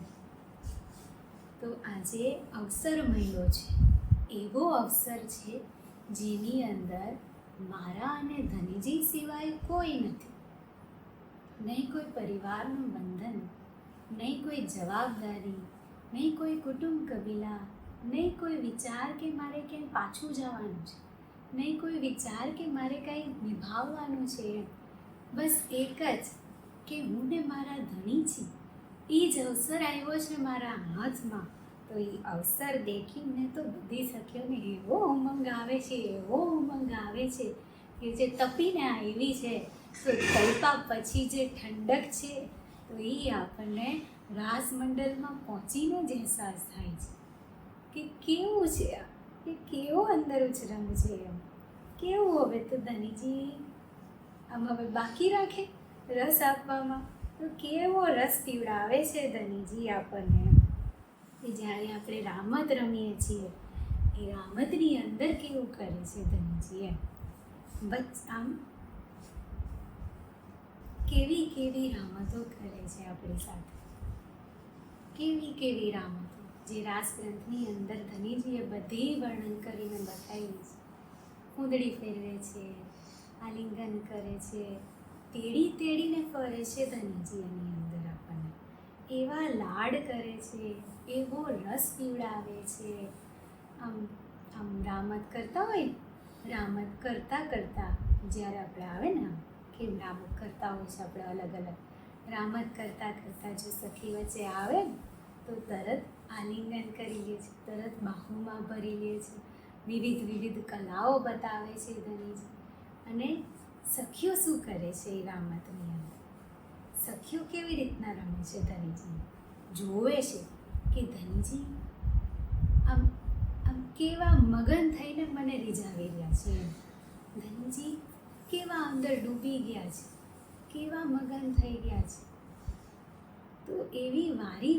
તો આજે અવસર મળ્યો છે, એવો અવસર છે જેની અંદર મારા અને ધનીજી સિવાય કોઈ નથી. નહીં કોઈ પરિવારનું બંધન, નહીં કોઈ જવાબદારી, નહીં કોઈ કુટુંબ કબીલા, નહીં કોઈ વિચાર કે મારે ક્યાંય પાછું જવાનું છે, નહીં કોઈ વિચાર કે મારે કંઈ નિભાવવાનું છે. બસ એક જ કે હું ને મારા ધણી છીએ. એ જ અવસર આવ્યો છે મારા હાથમાં. તો એ અવસર દેખીને તો બધી સખીઓને એવો ઉમંગ આવે છે, એવો ઉમંગ આવે છે કે જે તપીને આવી છે, તો તલપા પછી જે ઠંડક છે, તો એ આપણને રાસમંડળમાં પહોંચીને જ અહેસાસ થાય છે કે કેવું છે આ, કે કેવો અંદર ઉછરંગ છે, એમ કેવું. હવે તો ધનીજી આમ હવે બાકી રાખે રસ આપવામાં, તો કેવો રસ પીવડાવે છે ધનીજી આપણને. કે જ્યારે આપણે રામત રમીએ છીએ, એ રામતની અંદર કેવું કરે છે ધનીજી, એમ. બસ આમ કેવી રામતો કરે છે આપણી સાથે, કેવી રામતો જે રાસ ગ્રંથની અંદર ધનીજીએ બધી વર્ણન કરીને બતાવી છે. કુંદડી ફેરવે છે, આલિંગન કરે છે, તેડીને ફરે છે ધનીજી એની અંદર આપણને. એવા લાડ કરે છે, એવો રસ પીવડાવે છે. આમ રામત કરતા હોય, રામત કરતાં જ્યારે આપણે આવે ને, કેમ રામત કરતા હોય છે આપણે અલગ અલગ, રામત કરતાં જો સખી વચ્ચે આવે તો તરત આલિંગન કરી લે છે, તરત બાહુમાં ભરી લે છે. વિવિધ કલાઓ બતાવે છે ધનીજી. અને સખીઓ શું કરે છે એ રામતની અંદર, સખીઓ કેવી રીતના રમે છે ધનીજી જોવે છે કે ધનીજી આમ કેવા મગન થઈને મને રીઝાવી રહ્યા છે. ધનીજી કેવા અંદર ડૂબી ગયા છે, કેવા મગન થઈ ગયા છે. તો એવી વારી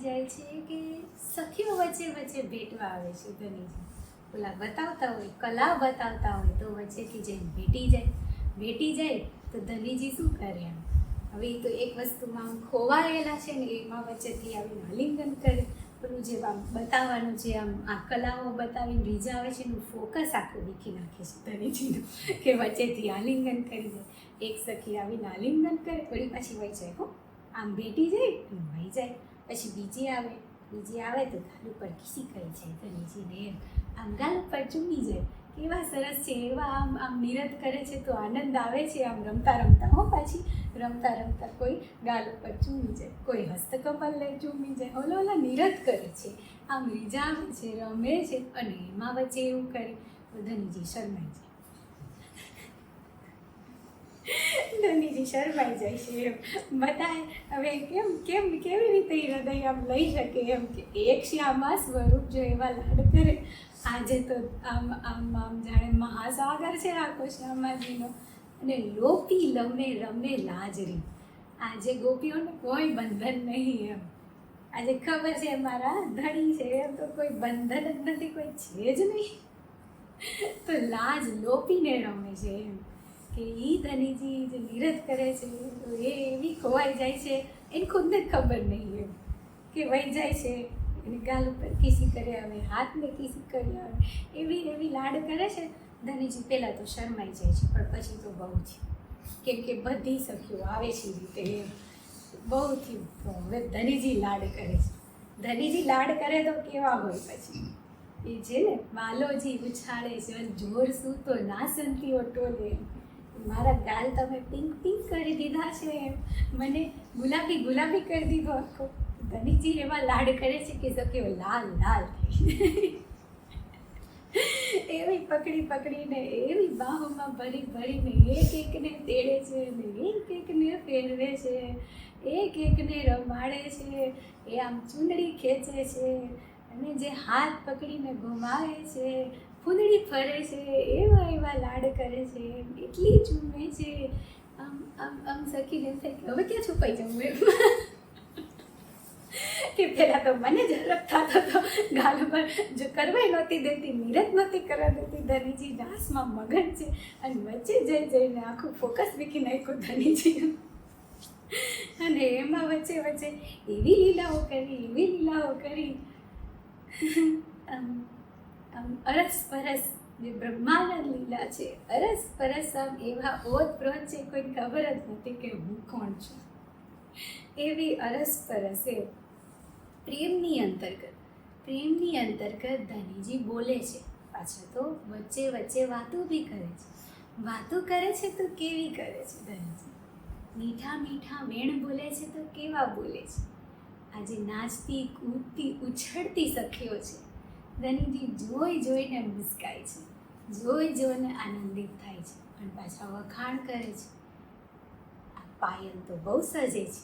જાય છે કે સખીઓ વચ્ચે ભેટવા આવે છે ધનીજી. ઓલા બતાવતા હોય, કલા બતાવતા હોય, તો વચ્ચેથી જઈને ભેટી જાય તો ધનીજી શું કરે આમ. હવે તો એક વસ્તુમાં આમ ખોવાયેલા છે ને, એમાં વચ્ચેથી આવીને આલિંગન કરે પેલું જે આમ બતાવવાનું છે, આમ આ કલાઓ બતાવીને રીઝાવે છે એનું ફોકસ આખું વીખી નાખે છે ધનીજીનું, કે વચ્ચેથી આલિંગન કરી દે. એક સખી આવીને આલિંગન કરે, વળી પાછી વહી જાય, હો આમ બેઠી જાય અને વહી જાય. પછી બીજી આવે તો ગાલ ઉપર ખીસી કરી જાય ધનીજીને, આમ ગાલ ઉપર ચૂમી જાય. કેવા સરસ છે, એવા આમ આમ નિરત કરે છે તો આનંદ આવે છે. આમ રમતા રમતા પાછી રમતા રમતા કોઈ ગાલ ઉપર ચૂમી જાય, કોઈ હસ્તકમલ લે ચૂમી જાય, ઓલા નિરત કરે છે, આમ રીઝાવે છે, રમે છે. અને એમાં વચ્ચે એવું કરે તો ધનીજી શરમાઈ જાય. ધનીજી શરમાઈ જાય છે એમ બધાએ. હવે કેવી રીતે હૃદય આમ લઈ શકે એમ, કે એક શ્યામા સ્વરૂપ જો એવા લાડ કરે. આજે તો આમ આમ આમ જાણે મહાસાગર છે આખો શ્યામાજીનો. અને લોપી રમે લાજરી. આજે ગોપીઓને કોઈ બંધન નહીં એમ. આજે ખબર છે મારા ધણી છે એમ, તો કોઈ બંધન જ નથી, કોઈ છે જ નહીં. તો લાજ લોપીને રમે છે એમ, કે એ ધનીજી જે નિરત કરે છે તો એ એવી ખોવાઈ જાય છે, એને ખુદને જ ખબર નહીં એમ, કે વહી જાય છે. એને ગાલ ઉપર કિસી કરે આવે, હાથને કિસી કરી આવે, એવી લાડ કરે છે. ધનીજી પહેલાં તો શરમાઈ જાય છે, પણ પછી તો બહુ છે, કેમ કે બધી સખીઓ આવે છે રીતે એમ બહુથી. હવે ધનીજી લાડ કરે છે. ધનીજી લાડ કરે તો કેવા હોય પછી એ છે ને, વાલોજી ઉછાળે છે, જોર શું તો નાસંતીઓ ટોલે. મારા ગાલ તમે પિંક કરી દીધા છે એમ, મને ગુલાબી કરી દીધો આખો. ધનીજી એવા લાડ કરે છે કે સખીઓ લાલ થઈ. એવી પકડીને એવી બાહોમાં ભરીને એકને તેડે છે, ને એકને ફેરવે છે, એકને રમાડે છે. એ આમ ચૂંદડી ખેંચે છે, અને જે હાથ પકડીને ઘુમાવે છે, ફૂંદડી ફરે છે, એવા લાડ કરે છે, એટલી ચૂમે છે. આમ સખીને એમ થાય કે હવે ક્યાં છુપાઈ જવું એમ, કે પહેલાં તો મને જ હરખ થતો હતો ગાલ પર, જો કરવાય નહોતી દેતી, નિરત નહોતી કરવા દેતી. ધનીજી નાસમાં મગન છે, અને વચ્ચે જઈને આખું ફોકસ વીખી નાખ્યું ધનીજી. અને એમાં વચ્ચે એવી લીલાઓ કરી આમ અરસ-પરસ જે બ્રહ્માનંદ લીલા છે, અરસ-પરસ આમ એવા ઓતપ્રોત છે, કોઈ ખબર જ નથી કે હું કોણ છું. એવી અરસ-પરસ એ પ્રેમની અંતર્ગત ધનીજી બોલે છે. પાછા તો વચ્ચે વાતો બી કરે છે. વાતો કરે છે તો કેવી કરે છે ધનીજી, મીઠા વેણ બોલે છે તો કેવા બોલે છે. આજે નાચતી કૂદતી ઉછળતી સખીઓ છે. ધનીજી જોઈને મુસ્કાય છે, જોઈને આનંદિત થાય છે, અને પાછા વખાણ કરે છે. આ પાયલ તો બહુ સજે છે,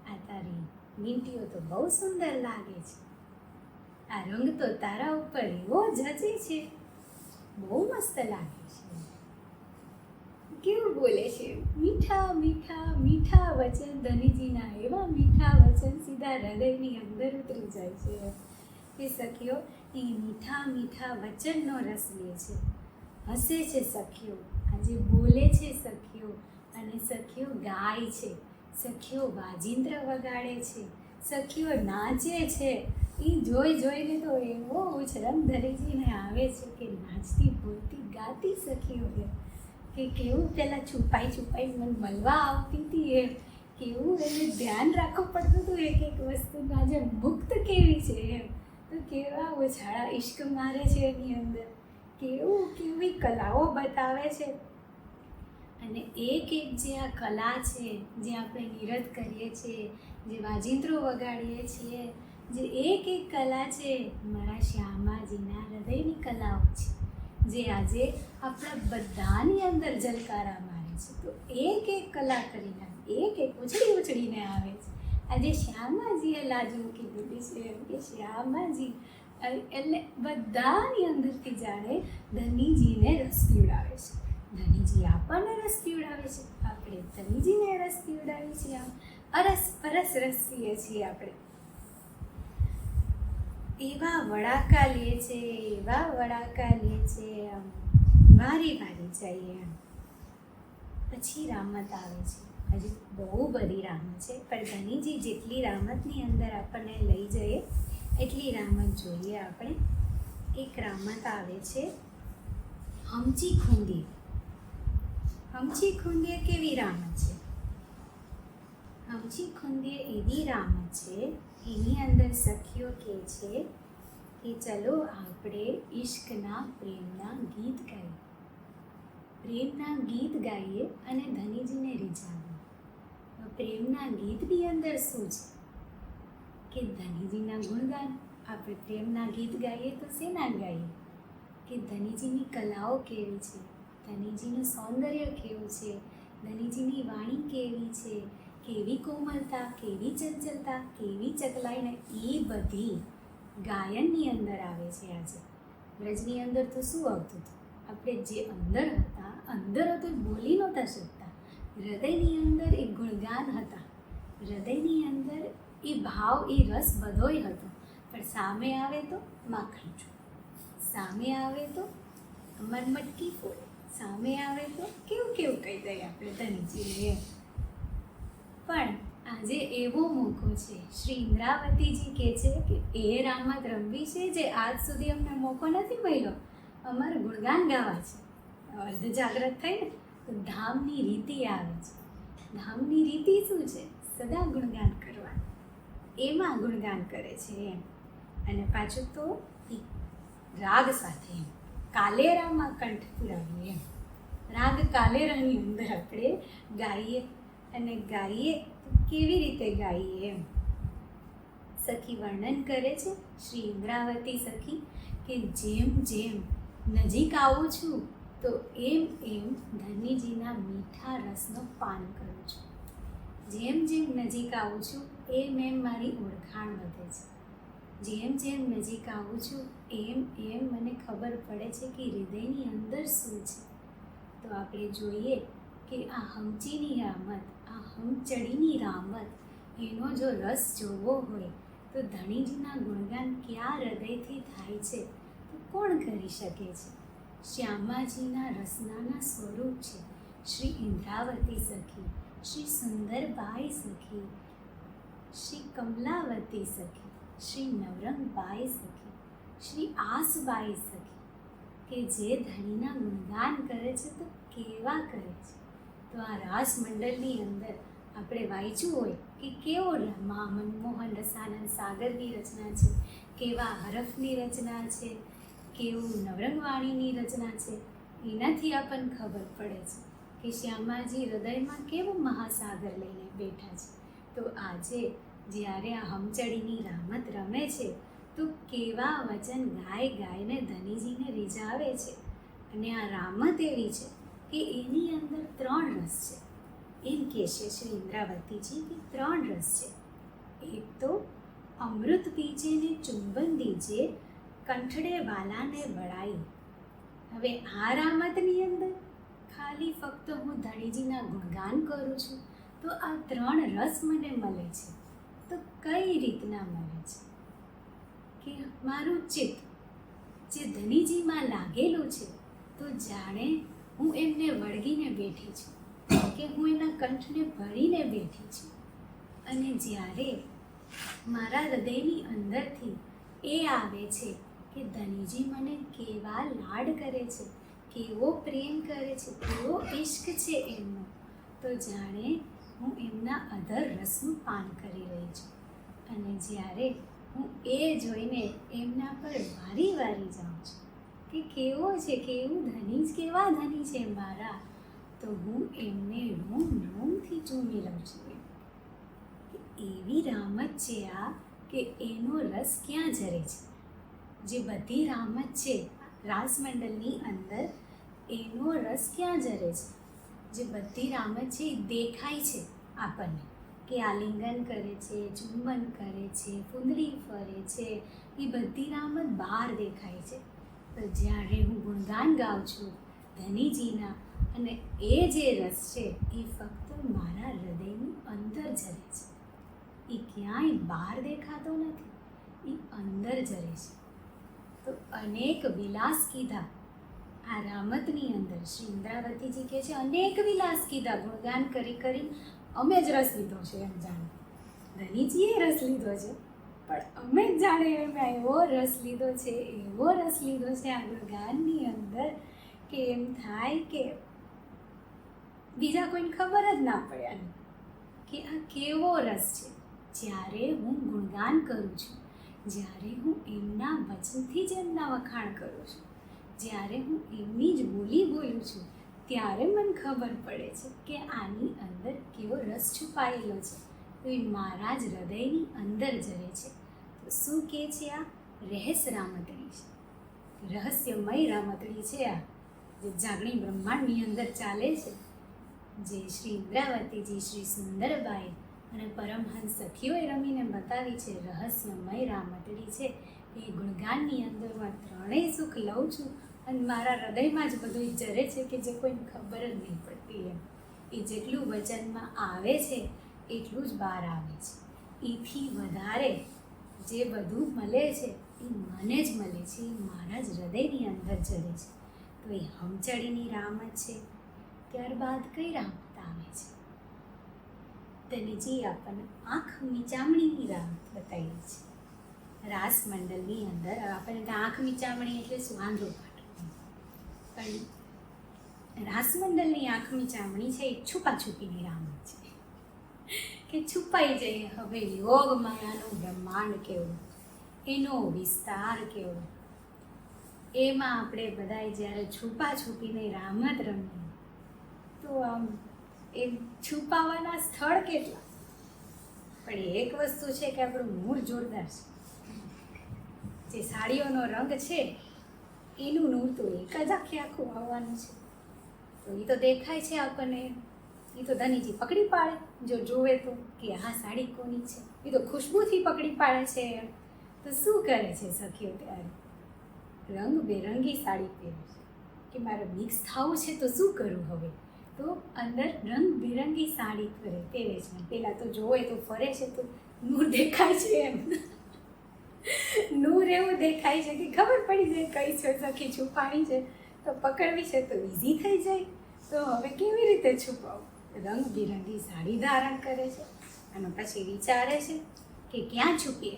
આ તારી મીંટીઓ તો બહુ સુંદર લાગે છે, આ રંગ તો તારા ઉપર એવો જચે છે, બહુ મસ્ત લાગે છે. કેવું બોલે છે, મીઠા વચન. ધનીજીના એવા મીઠા વચન સીધા હૃદયની અંદર ઉતરી જાય છે. એ સખીઓ એ મીઠા વચનનો રસ લે છે. હસે છે સખીઓ, આજે બોલે છે સખીઓ, અને સખીઓ ગાય છે, સખીઓ વાજિંત્ર વગાડે છે, સખીઓ નાચે છે. એ જોઈને તો એવો ઉછરમ ધનીજીને આવે છે કે નાચતી બોલતી ગાતી સખીઓ કે કેવું પહેલાં છુપાઈ મને મળવા આવતી હતી એમ, કેવું એને ધ્યાન રાખવું પડતું હતું એક વસ્તુનું. આજે મુક્ત કેવી છે એમ, તો કેવા ઉછાળા ઇશ્ક મારે છે એની અંદર, કેવી કલાઓ બતાવે છે. અને એક જે આ કલા છે, જે આપણે નિરત કરીએ છીએ, જે વાજિંત્રો વગાડીએ છીએ, જે એક કલા છે, મારા શ્યામાજીના હૃદયની કલાઓ છે, જે આજે આપણા બધાની અંદર જલકારા મારે છે. તો એક કલા કરીને એક ઉછળીને આવે છે. આજે શ્યામાજીએ લાજ મૂકી દીધી છે, કે શ્યામાજી એટલે બધાની અંદરથી જાણે ધનીજીને રસ પીવડાવે છે. ધનીજી આપણને રસ પીવડાવે છે, આપણે ધનીજીને રસ પીવડાવીએ છીએ. આમ અરસ-પરસ રસીએ છીએ આપણે. એવા વડાકા લે છે, આમ વારી જાય એમ. પછી રામત આવે છે. હજી બહુ બધી રામત છે, પણ ધનીજી જેટલી રામતની અંદર આપણને લઈ જઈએ એટલી રામત જોઈએ આપણે. એક રામત આવે છે હમચી ખૂંદીએ. હમચી ખૂંદીએ કેવી રામત છે? હમચી ખૂંદીએ એવી રામત છે, એની અંદર સખીઓ કહે છે કે ચલો આપણે ઈશ્કના પ્રેમના ગીત ગાઈએ. પ્રેમના ગીત ગાઈએ અને ધનીજીને રીઝાવીએ. પ્રેમના ગીતની અંદર શું છે કે ધનીજીના ગુણગાન. આપણે પ્રેમના ગીત ગાઈએ તો શેના ગાઈએ? કે ધનીજીની કલાઓ કેવી છે, ધનીજીનું સૌંદર્ય કેવું છે, ધનીજીની વાણી કેવી છે, કેવી કોમલતા, કેવી ચંચલતા, કેવી ચકલાઈને, એ બધી ગાયનની અંદર આવે છે. આજે બ્રજની અંદર તો શું આવતું હતું? આપણે જે અંદર હતો બોલી નહોતા શકતા. હૃદયની અંદર એ ગુણગાન હતા, હૃદયની અંદર એ ભાવ, એ રસ બધોય હતો. પણ સામે આવે તો માખણ છું, સામે આવે તો મટકી ફોડે, સામે આવે તો કેવું કેવું કહી દઈએ આપણે ધનીજીને. પણ આજે એવો મોકો છે, શ્રી ઇન્દ્રાવતીજી કહે છે કે એ રામત રમવી છે જે આજ સુધી અમને મોકો નથી મળ્યો. અમારે ગુણગાન ગાવા છે. અર્ધ જાગ્રત થઈ ને તો ધામની રીતિ આવે છે. ધામની રીતિ શું છે? સદા ગુણગાન કરવાનું. એમાં ગુણગાન કરે છે એમ. અને પાછું તો રાગ સાથે એમ કાલેરામાં કંઠ પુરાવીએ એમ. રાગ કાલેરાની અંદર આપણે ગાઈએ. અને ગાઈએ તો કેવી રીતે ગાઈએ એમ સખી વર્ણન કરે છે શ્રી ઇન્દ્રાવતી સખી કે જેમ જેમ નજીક આવું છું તો એમ એમ ધનીજીના મીઠા રસનો પાન કરું છું. જેમ જેમ નજીક આવું છું એમ એમ મારી ઓળખાણ વધે છે. જેમ જેમ નજીક આવું છું એમ એમ મને ખબર પડે છે કે હૃદયની અંદર શું છે. તો આપણે જોઈએ કે આ હમચીની રામત, આ હમચડીની રામત, એનો જો રસ જોવો હોય તો ધણીજીના ગુણગાન ક્યાં હૃદયથી થાય છે તો કોણ કરી શકે છે? શ્યામાજીના રસનાના સ્વરૂપ છે શ્રી ઇન્દ્રાવતી સખી, શ્રી સુંદરબાઈ સખી, શ્રી કમલાવતી સખી, શ્રી નવરંગબાઈ સખી, શ્રી આસબાઈ સખી, કે જે ધણીના ગુણગાન કરે છે તો કેવા કરે છે. તો આ રાસ મંડળની અંદર આપણે વાંચ્યું હોય કે કેવો મનમોહન રસાનંદ સાગરની રચના છે, કેવા હરફની રચના છે, કેવું નવરંગવાણીની રચના છે. એનાથી આપણને ખબર પડે છે કે શ્યામાજી હૃદયમાં કેવો મહાસાગર લઈને બેઠા છે. તો આજે જ્યારે આ હમચડીની રામત રમે છે તો કેવા વચન ગાય ગાયને ધનીજીને રીઝાવે છે. અને આ રામત એવી છે કે એની અંદર 3 રસ છે. એમ કહેશે શ્રી ઇન્દ્રાવતીજી કે 3 રસ છે. એક તો અમૃત પીજે ને ચુંબન દીજે, કંઠડે વાલાને વળાઈ. હવે આ રામતની અંદર ખાલી ફક્ત હું ધણીજીના ગુણગાન કરું છું તો આ 3 રસ મને મળે છે. તો કઈ રીતના મળે છે કે મારું ચિત્ત જે ધનીજીમાં લાગેલું છે તો જાણે હું એમને વળગીને બેઠી છું, કે હું એના કંઠને ભરીને બેઠી છું. અને જ્યારે મારા હૃદયની અંદરથી એ આવે છે કે ધનીજી મને કેવા લાડ કરે છે, કેવો પ્રેમ કરે છે, કેવો ઇશ્ક છે એમનો, તો જાણે હું એમના અધર રસનું પાન કરી રહી છું. અને જ્યારે હું એ જોઈને એમના પર વારી વારી જાઉં છું કે કેવો છે, કેવું ધની, કેવા ધની છે મારા, તો હું એમને રોમ રોમથી ચૂમી લઉં છું. એવી રામત છે આ કે એનો રસ ક્યાં જરે છે. જે બધી રામત છે રાસમંડળની અંદર એનો રસ ક્યાં જરે છે. જે બધી રામત છે એ દેખાય છે આપણને કે આલિંગન કરે છે, ચુંબન કરે છે, ફૂંદડી ફરે છે, એ બધી રામત બહાર દેખાય છે. તો જ્યારે હું ગુણગાન ગાઉં છું ધનીજીના, અને એ જે રસ છે એ ફક્ત મારા હૃદયની અંદર જરે છે. એ ક્યાંય બહાર દેખાતો નથી, એ અંદર જરે છે. તો અનેક વિલાસ કીધા આ રામતની અંદર. શ્રી ઇન્દ્રાવતીજી કહે છે અનેક વિલાસ કીધા, ગુણગાન કરી કરી અમે જ રસ લીધો છે એમ જાણે. ધનીજીએ રસ લીધો છે, પણ અમે જ જાણે એમાં એવો રસ લીધો છે, એવો રસ લીધો છે આ ગુણગાનની અંદર કે એમ થાય કે બીજા કોઈને ખબર જ ના પડે આને કે આ કેવો રસ છે. જ્યારે હું ગુણગાન કરું છું, જ્યારે હું એમના વચનથી જ એમના વખાણ કરું છું, જ્યારે હું એમની જ બોલી બોલું છું, ત્યારે મને ખબર પડે છે કે આની અંદર કેવો રસ છુપાયેલો છે. તો એ મારા જ હૃદયની અંદર જરે છે. તો શું કહે છે આ? રહેસ રામતળી છે, રહસ્યમય રામતળી છે આ, જે જાગણી બ્રહ્માંડની અંદર ચાલે છે, જે શ્રી ઇન્દ્રાવતીજી, શ્રી સુંદરબાઈ અને પરમહંસ સખીઓએ રમીને બતાવી છે. રહસ્યમય રામતળી છે. એ ગુણગાનની અંદર હું ત્રણેય સુખ લઉં છું અને મારા હૃદયમાં જ બધું જરે છે કે જે કોઈને ખબર જ નહીં પડતી એમ. એ જેટલું વચનમાં આવે છે એટલું જ બહાર આવે છે. એથી વધારે જે બધું મળે છે એ મને જ મળે છે, એ મારા જ હૃદયની અંદર જરે છે. તો એ હમચડીની રામત છે. ત્યારબાદ કઈ રામત આવે છે? ધનીજી આપણને આંખ મીચામણીની રામત બતાવી છે. રાસ મંડળની અંદર આપણને આંખ મીચામણી એટલે શું? આંધળો પાટો. પણ રાસ મંડળની આંખ મીચામણી છે એ છુપાછુપીની રામત છે કે છુપાઈ જઈએ. હવે યોગ માયાનું બ્રહ્માંડ કેવું, એનો વિસ્તાર કેવો, એમાં આપણે બધાય જ્યારે છુપાછુપીને રામત રમીએ તો આમ એ છુપાવાના સ્થળ કેટલા. પણ એક વસ્તુ છે કે આપણું મૂળ જોરદાર છે. જે સાડીઓનો રંગ છે એનું નૂર તો એક જ આખું આવવાનું છે. તો એ તો દેખાય છે આપણને, એ તો ધનીજી પકડી પાડે જો જોવે તો કે આ સાડી કોની છે. એ તો ખુશ્બુથી પકડી પાડે છે. તો શું કરે છે સખીઓ? ત્યારે રંગબેરંગી સાડી પહેરે છે કે મારે મિક્સ થવું છે તો શું કરું હવે? તો અંદર રંગબેરંગી સાડી પહેરે છે. પહેલાં તો જોવે તો ફરે છે તો નૂર દેખાય છે એમ, નૂર એવું દેખાય છે કે ખબર પડી જાય કઈ છે સખી છુપાણી છે, તો પકડવી છે તો ઇઝી થઈ જાય. તો હવે કેવી રીતે છુપાવું? રંગબેરંગી સાડી ધારણ કરે છે અને પછી વિચારે છે કે ક્યાં છુપીએ?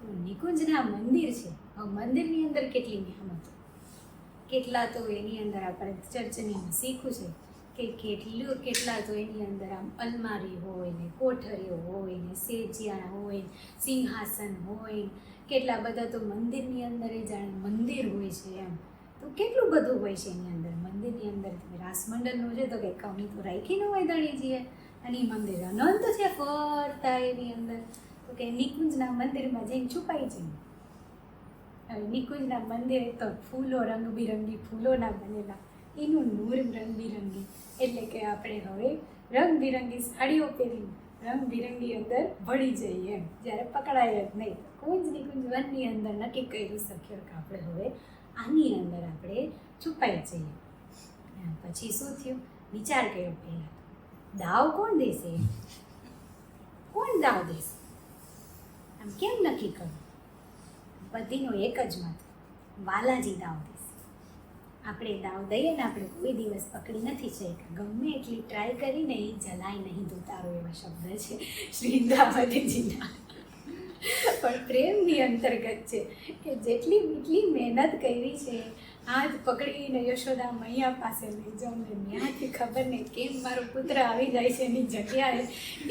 તો નિકુંજના મંદિર છે. હવે મંદિરની અંદર કેટલી નિયામતો, કેટલા તો એની અંદર આપણે ચર્ચની શીખવું છે કે કેટલા તો એની અંદર આમ અલમારી હોય ને, કોઠરીઓ હોય ને, સેજિયા હોય, સિંહાસન હોય, કેટલા બધા તો મંદિરની અંદર એ જાણે મંદિર હોય છે એમ. તો કેટલું બધું હોય છે એની અંદર. મંદિરની અંદર રાસ મંડળનું છે તો કે કવની તો રાખી ન હોય ધણીજીએ, અને એ મંદિર અનંત છે ફરતા એની અંદર. તો કે નિકુંજના મંદિરમાં જઈને છુપાઈ જઈએ. હવે નિકુંજના મંદિરે તો ફૂલો, રંગબેરંગી ફૂલોના બનેલા, એનું નૂર રંગબેરંગી. એટલે કે આપણે હવે રંગબેરંગી સાડીઓ પહેરીને રંગબેરંગી અંદર ભળી જઈએ એમ. જ્યારે પકડાય જ નહીં. નિકુંજ વનની અંદર નક્કી કર્યું સખ્યો કે આપણે હવે આની અંદર આપણે છુપાઈ જઈએ. પછી શું થયું? વિચાર કર્યો પહેલાં દાવ કોણ દેશે? કોણ દાવ દેશે? આમ કેમ નક્કી કરવું? બધીનો એક જ મત, વાલાજી દાવ દેશે. આપણે દાવ દઈએ ને, આપણે કોઈ દિવસ પકડી નથી શક્યા. ગમે એટલી ટ્રાય કરીને એ જલાય નહીં દુતારો એવા શબ્દ છે શ્રી ઇન્દ્રાવતીજીના. પણ પ્રેમની અંતર્ગત છે કે જેટલી મહેનત કરી છે, હાથ પકડીને યશોદા મૈયા પાસે લઈ જાઉં ને ત્યાંથી ખબર નહીં કેમ મારો પુત્ર આવી જાય છે એની જગ્યાએ,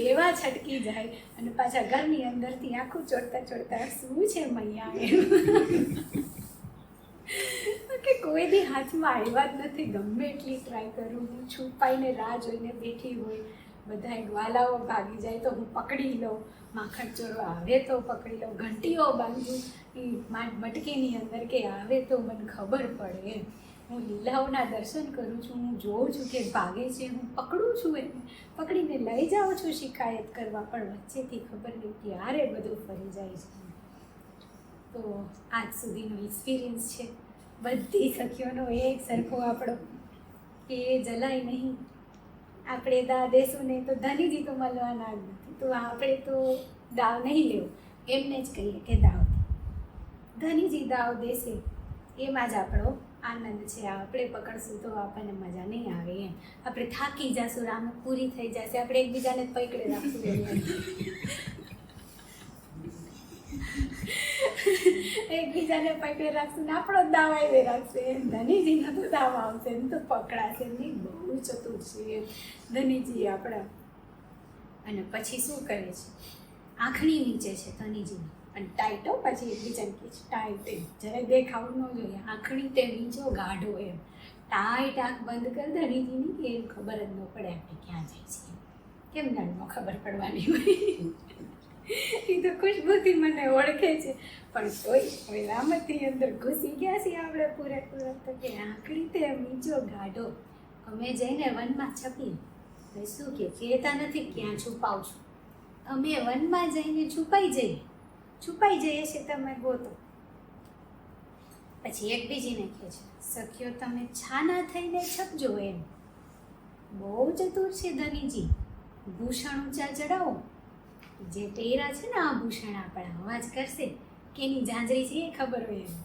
એવા છટકી જાય અને પાછા ઘરની અંદરથી આખું ચોડતા શું છે મૈયા એમ કે કોઈ દી હાથમાં આવ્યા જ નથી. ગમે એટલી ટ્રાય કરું, હું છુપાઈને રાહ જોઈને બેઠી હોય, બધા ગ્વાલાઓ ભાગી જાય તો હું પકડી લઉં, માખણ ચોરો આવે તો પકડી લઉં, ઘંટીઓ બાંધું એ મટકીની અંદર કે આવે તો મને ખબર પડે એમ. હું લીલાઓના દર્શન કરું છું, હું જોઉં છું કે ભાગે છે, હું પકડું છું એને, પકડીને લઈ જાઉં છું શિકાયત કરવા, પણ વચ્ચેથી ખબર નહીં ક્યારે બધું ફરી જાય છે. તો આજ સુધીનો એક્સપિરિયન્સ છે બધી સખીઓનો એક સરખો આપણો કે એ જલાય નહીં. આપણે દાવ દેશું ને તો ધનીજી તો મળવાના જ નથી. તો આપણે તો દાવ નહીં લેવું, એમને જ કહીએ કે દાવ. ધનીજી દાવ દેશે એમાં જ આપણો આનંદ છે. આપણે પકડશું તો આપણને મજા નહીં આવે એમ. આપણે થાકી જશું, રામ પૂરી થઈ જશે, આપણે એકબીજાને જ પકડે રાખશું. એકબીજાને પકડે રાખશું ને આપણો દાવ આવી રાખશે એમ. ધનીજીનો તો દાવ આવશે એમ, તો પકડાશે નહીં. બહુ ચતુર છે એમ ધનીજી આપણા. અને પછી શું કરે છે, આંખની નીચે છે ધનીજીની, અને ટાઈટો પછી એકબીજાને કહે છે ટાઈટ એમ. જ્યારે દેખાવું ન જોઈએ, આંખની તે નીચો ગાઢો એમ. ટાઈટ આંખ બંધ કર ધનીજીની, કે એમ ખબર જ ન પડે આપણે ક્યાં જાય છે. કેમ જાણમાં ખબર પડવાની હોય. એ તો ખુશ્બુથી મને ઓળખે છે, પણ તોય રામથી અંદર ઘૂસી ગયા છીએ આપણે પૂરેપૂરા. તો કે આંખની તે નીચો ગાઢો, અમે જઈને વનમાં છપીએ. શું કે કહેતા નથી ક્યાં છુપાવ છું, અમે વનમાં જઈને છુપાઈ જઈએ છે, તમે ગોતો. પછી એકબીજીને કહે છે, સખીઓ તમે છાના થઈને છપજો એમ. બહુ ચતુર છે ધનીજી. ભૂષણ ઊંચા ચડાવો, જે પહેરા છે ને આભૂષણ આપણા અવાજ કરશે કેની ઝાંઝરી છે એ ખબર હોય એમ.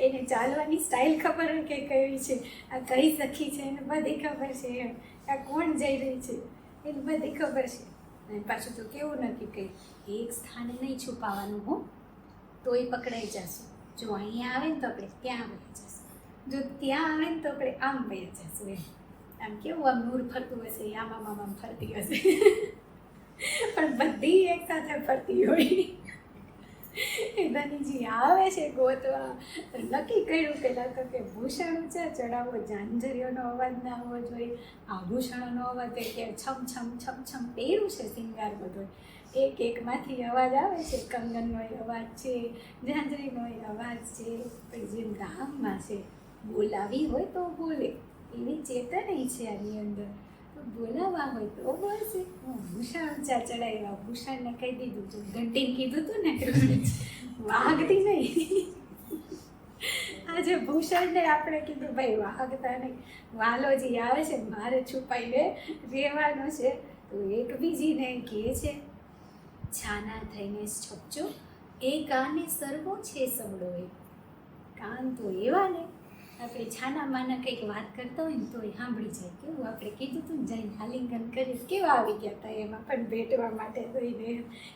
એને ચાલવાની સ્ટાઇલ ખબર હોય કે કેવી છે, આ કઈ સખી છે એને બધી ખબર છે એમ. આ કોણ જઈ રહી છે એને બધી ખબર છે. અને પાછું તો કેવું નથી કે એક સ્થાને નહીં છુપાવાનું હો, તોય પકડાઈ જશું. જો અહીંયા આવે ને તો આપણે ત્યાં વહી જશું, જો ત્યાં આવે ને તો આપણે આમ વહી જશું એમ. આમ કેવું આમ નૂર ફરતું હશે, આમ ફરતી હશે, પણ બધી એક સાથે ફરતી હોય. એ ધનીજી આવે છે ગોતવા, નક્કી કર્યું પેલા તો કે ભૂષણ ઊંચા ચડાવો, ઝાંઝરીઓનો અવાજ ના આવવો જોઈએ, આભૂષણોનો અવાજ, કે છમ છમ છમ છમ પહેર્યું છે શિંગાર બધો, એક એકમાંથી અવાજ આવે છે. કંગનનો અવાજ છે, ઝાંઝરીનો અવાજ છે. પણ જેમ રામમાં છે, બોલાવી હોય તો બોલે એવી ચેતન છે આની અંદર. તો બોલાવા હોય તો બોલશે. ભૂષણ ઊંચા ચડાવ્યા, ભૂષણને કહી દીધું, જો ઘંટીને કીધું હતું ને વાગતી નહીં. આજે ભૂષણને આપણે કીધું ભાઈ વાગતા નહીં, વાલોજી આવે છે મારે છુપાઈને રહેવાનું છે. તો એકબીજીને કહે છે, છાના થઈને છપજો, એ કાને સર્વો છે સબડો એ. કાન તો એવા ને, આપણે છાના માના કંઈક વાત કરતા હોય ને તો એ સાંભળી જાય. કેવું આપણે કીધું હતું ને, જઈને આલિંગન કરીશ, કેવા આવી ગયા હતા એમાં પણ ભેટવા માટે થઈને,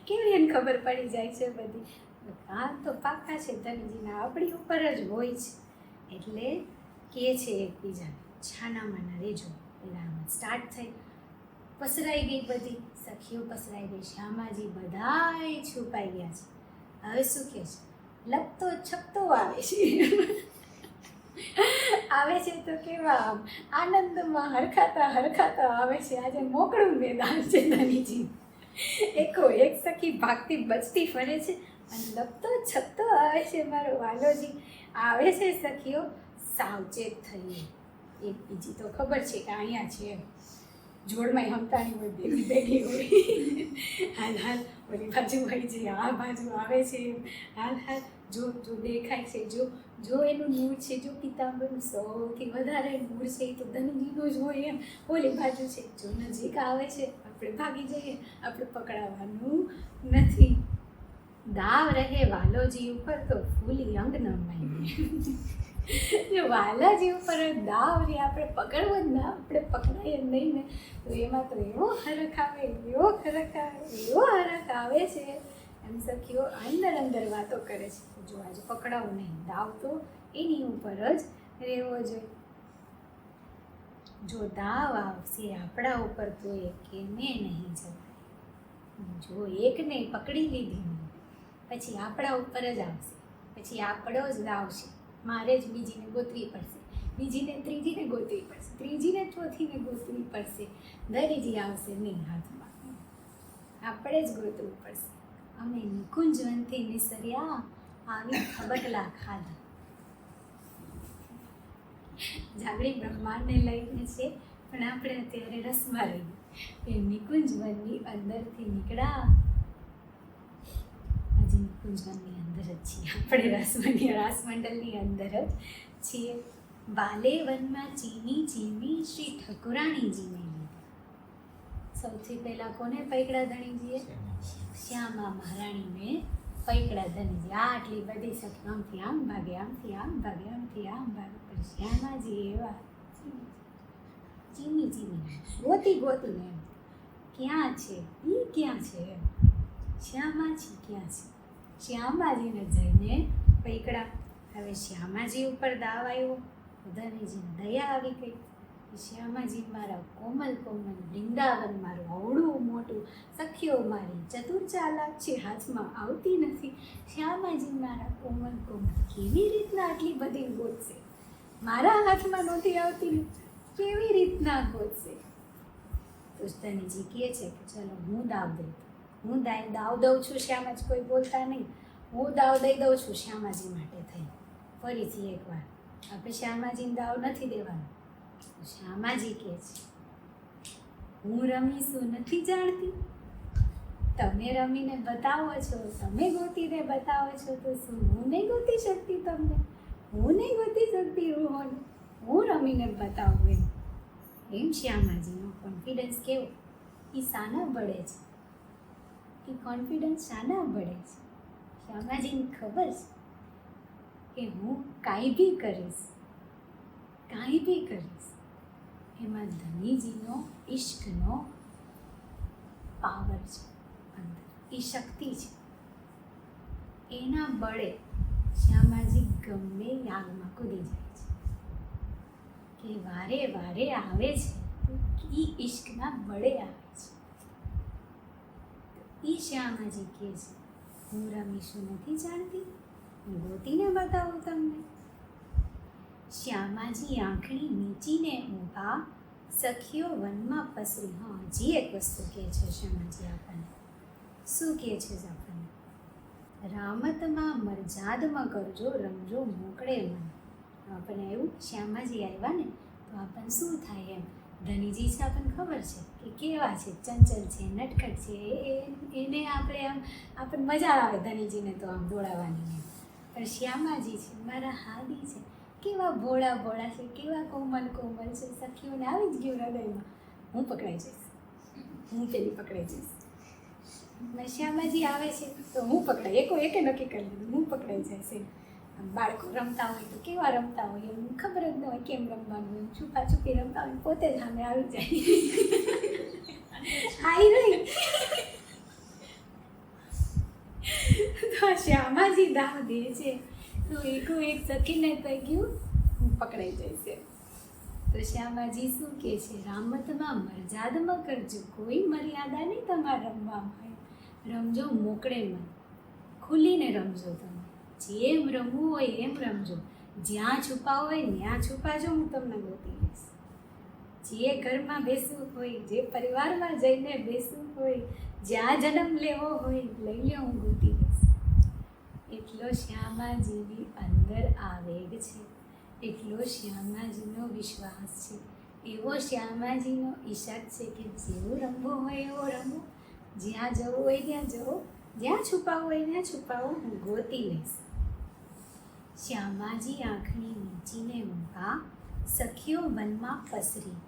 કેવી એને ખબર પડી જાય છે બધી. કાન તો પાકા છે ધનીજીના, આપણી ઉપર જ હોય છે. એટલે કહે છે એકબીજાને, છાના માના રહેજો. રામ સ્ટાર્ટ થઈ, પસરાઈ ગઈ બધી સખીઓ, પસરાઈ ગઈ. શ્યામાજી બધાય છુપાઈ ગયા છે. હવે શું કહે છે, લપતો છપતો આવે છે. આવે છે તો કેવા આમ આનંદમાં હરખાતા આવે છે. આજે મોકળું મેદાન છે ધનીજી. એકો એક સખી ભાગતી બચતી ફરે છે અને લપતો છપતો આવે છે મારો વાલોજી. આવે છે સખીઓ, સાવચેત થઈએ. એક બીજી તો ખબર છે કે અહીંયા છે, જોડમાં હમતાની હોય, ભેગી હોય. હાલ ઓલી બાજુ હોય છે, આ બાજુ આવે છે, હાલ જો દેખાય છે, જો એનું નૂર છે, જો પિતાંબરનું સૌથી વધારે નૂર છે એ તો ધનીજીનું જ હોય એમ. ઓલી બાજુ છે, જો નજીક આવે છે આપણે ભાગી જઈએ, આપણે પકડાવાનું નથી. દાવ રહે વાલોજી ઉપર તો ફૂલી અંગ ન માય. જો વાલાજી ઉપર દાવ રે, આપણે પકડવો જ ના, આપણે પકડાય જ નહીં ને, તો એમાં તો એવો હરખ આવે છે. એમ સખીઓ અંદર વાતો કરે છે. જો આજે પકડાવું નહીં, દાવ તો એની ઉપર જ રહેવો જોઈએ. જો દાવ આવશે આપણા ઉપર તો એ કેમે નહીં જવાય. જો એકને પકડી લીધી પછી આપણા ઉપર જ આવશે, પછી આપણો જ દાવ છે. મારે જ બીજીને ગોતવી પડશે, બીજીને ત્રીજીને ગોતવી પડશે, ત્રીજીને ચોથીને ગોતવી પડશે. ધનીજી આવશે નહીં હાથમાં, આપણે જ ગોતવું પડશે. અમે નિકુંજવનથી નિસર્યા, આવી ખબકલા ખાધા. જાગડી બ્રહ્માંડને લઈને છે, પણ આપણે અત્યારે રસમાં રહીએ. એ નિકુંજવનની અંદરથી નીકળ્યા. હજી નિકુંજવનની અંદર જ છીએ આપણે, રાસમંડલની અંદર જ છીએ. બાલે વનમાં ચીમી શ્રી ઠકુરાણીજીને લીધા. સૌથી પહેલા કોને પકડ્યા ધણીજીએ? શ્યામા મહારાણીને પૈકડા ધનજી આટલી બધી સખી આમથી આમ ભાગે આમથી આમ ભાગે આમથી આમ ભાગે. પણ શ્યામાજી એવા ચીમી ગોતી ગોતીને એમ ક્યાં છે એ ક્યાં છે એમ શ્યામાજી ક્યાં છે. શ્યામાજીને જઈને પૈકડા. હવે શ્યામાજી ઉપર દાવ આવ્યો, ધનજીને દયા આવી ગઈ. શ્યામાજી મારા કોમલ કોમલ વૃંદાવન મારું અવળું મોટું સખીઓ મારી ચતુર ચાલાક છે હાથમાં આવતી નથી. શ્યામાજી મારા કોમલ કોમલ કેવી રીતના આટલી બધી ગોતશે, મારા હાથમાં નહોતી આવતી ને કેવી રીતના ગોતશે. તો ધનજી કહે છે કે ચલો હું દાવ દઉં, હું દાવ દઉં છું. શ્યામાજી કોઈ બોલતા નહીં, હું દાવ દઈ દઉં છું શ્યામાજી માટે થઈ. ફરીથી એકવાર આપણે શ્યામાજીને દાવ નથી દેવાનો. શ્યામાજી કહે છે હું રમીશું નથી જાણતી, તમે રમીને બતાવો છો, તમે ગોતીને બતાવો છો, તો શું હું નહીં ગોતી શકતી તમને? હું નહીં ગોતી શકતી હું રમીને બતાવું એમ શ્યામાજીનો કોન્ફિડન્સ કેવો, એ શાના બળે છે, એ કોન્ફિડન્સ શાના બળે છે? શ્યામાજીને ખબર છે કે હું કાંઈ બી કરીશ, કાંઈ બી કરીશ. એમાં ધનીજીનો ઇશ્કનો પાવર છે અંદર, એ શક્તિ છે. એના બળે શ્યામાજી ગમે યાગમાં કૂદી જાય છે કે વારે વારે આવે છે તો એ ઇશ્કના બળે આવે છે. એ શ્યામાજી કહે છે હું રમીશું નથી જાણતી, હું ગોતીને બતાવું તમને. શ્યામાજી આંખણી મીચીને ઊભા સખીઓ વનમાં પસરી. હા, હજી એક વસ્તુ કહે છે શ્યામાજી આપણને. શું કહે છે આપણને? રામતમાં મરજાદમાં કરજો રમજો મોકળે મન. આપણને એવું શ્યામાજી આવ્યા ને તો આપણને શું થાય એમ. ધનીજી છે આપણને ખબર છે કે કેવા છે, ચંચલ છે, નટખટ છે, એને આપણે આમ આપણને મજા આવે ધનીજીને તો આમ દોડાવવાની એમ. પણ શ્યામાજી છે મારા હાદી છે, કેવા ભોળા ભોળા છે, કેવા કોમલ કોમલ છે. સખીઓને આવી જ ગયું હૃદયમાં હું પકડાઈ જઈશ, હું પેલી પકડાઈ જઈશ. શ્યામાજી આવે છે તો હું પકડાઈ, એકે નક્કી કરી લીધું હું પકડાઈ જઈશ. બાળકો રમતા હોય તો કેવા રમતા હોય એમ ખબર જ ન હોય કેમ રમવાનું, એમ છુપા છુપી રમતા હોય પોતે જ સામે આવી જાય. આવી રહી તો શ્યામાજી દાવ દે છે તો એક સખીને થઈ ગયું હું પકડાઈ જઈશ. તો શ્યામાજી શું કહે છે? રામતમાં મરજાદમાં કરજો, કોઈ મર્યાદા નહીં તમારે રમવામાં. રમજો મોકળે મન, ખુલીને રમજો. તમે જેમ રમવું હોય એમ રમજો, જ્યાં છુપાવ હોય ત્યાં છુપાજો, હું તમને ગોતી લઈશ. જે ઘરમાં બેસવું હોય, જે પરિવારમાં જઈને બેસવું હોય, જ્યાં જન્મ લેવો હોય લઈ લે, હું ગોતી લઈશ. એટલો શ્યામાજીની અંદર આવેગ છે, એટલો શ્યામાજીનો વિશ્વાસ છે, એવો શ્યામાજીનો ઈશાક છે કે જેવું રમવું હોય એવો રમો, જ્યાં જવું હોય ત્યાં જવો, જ્યાં છુપાવવું હોય ત્યાં છુપાવો, હું ગોતી લઈશ. શ્યામાજી આંખની મીચીને ઊભા સખીઓ વનમાં પસરી.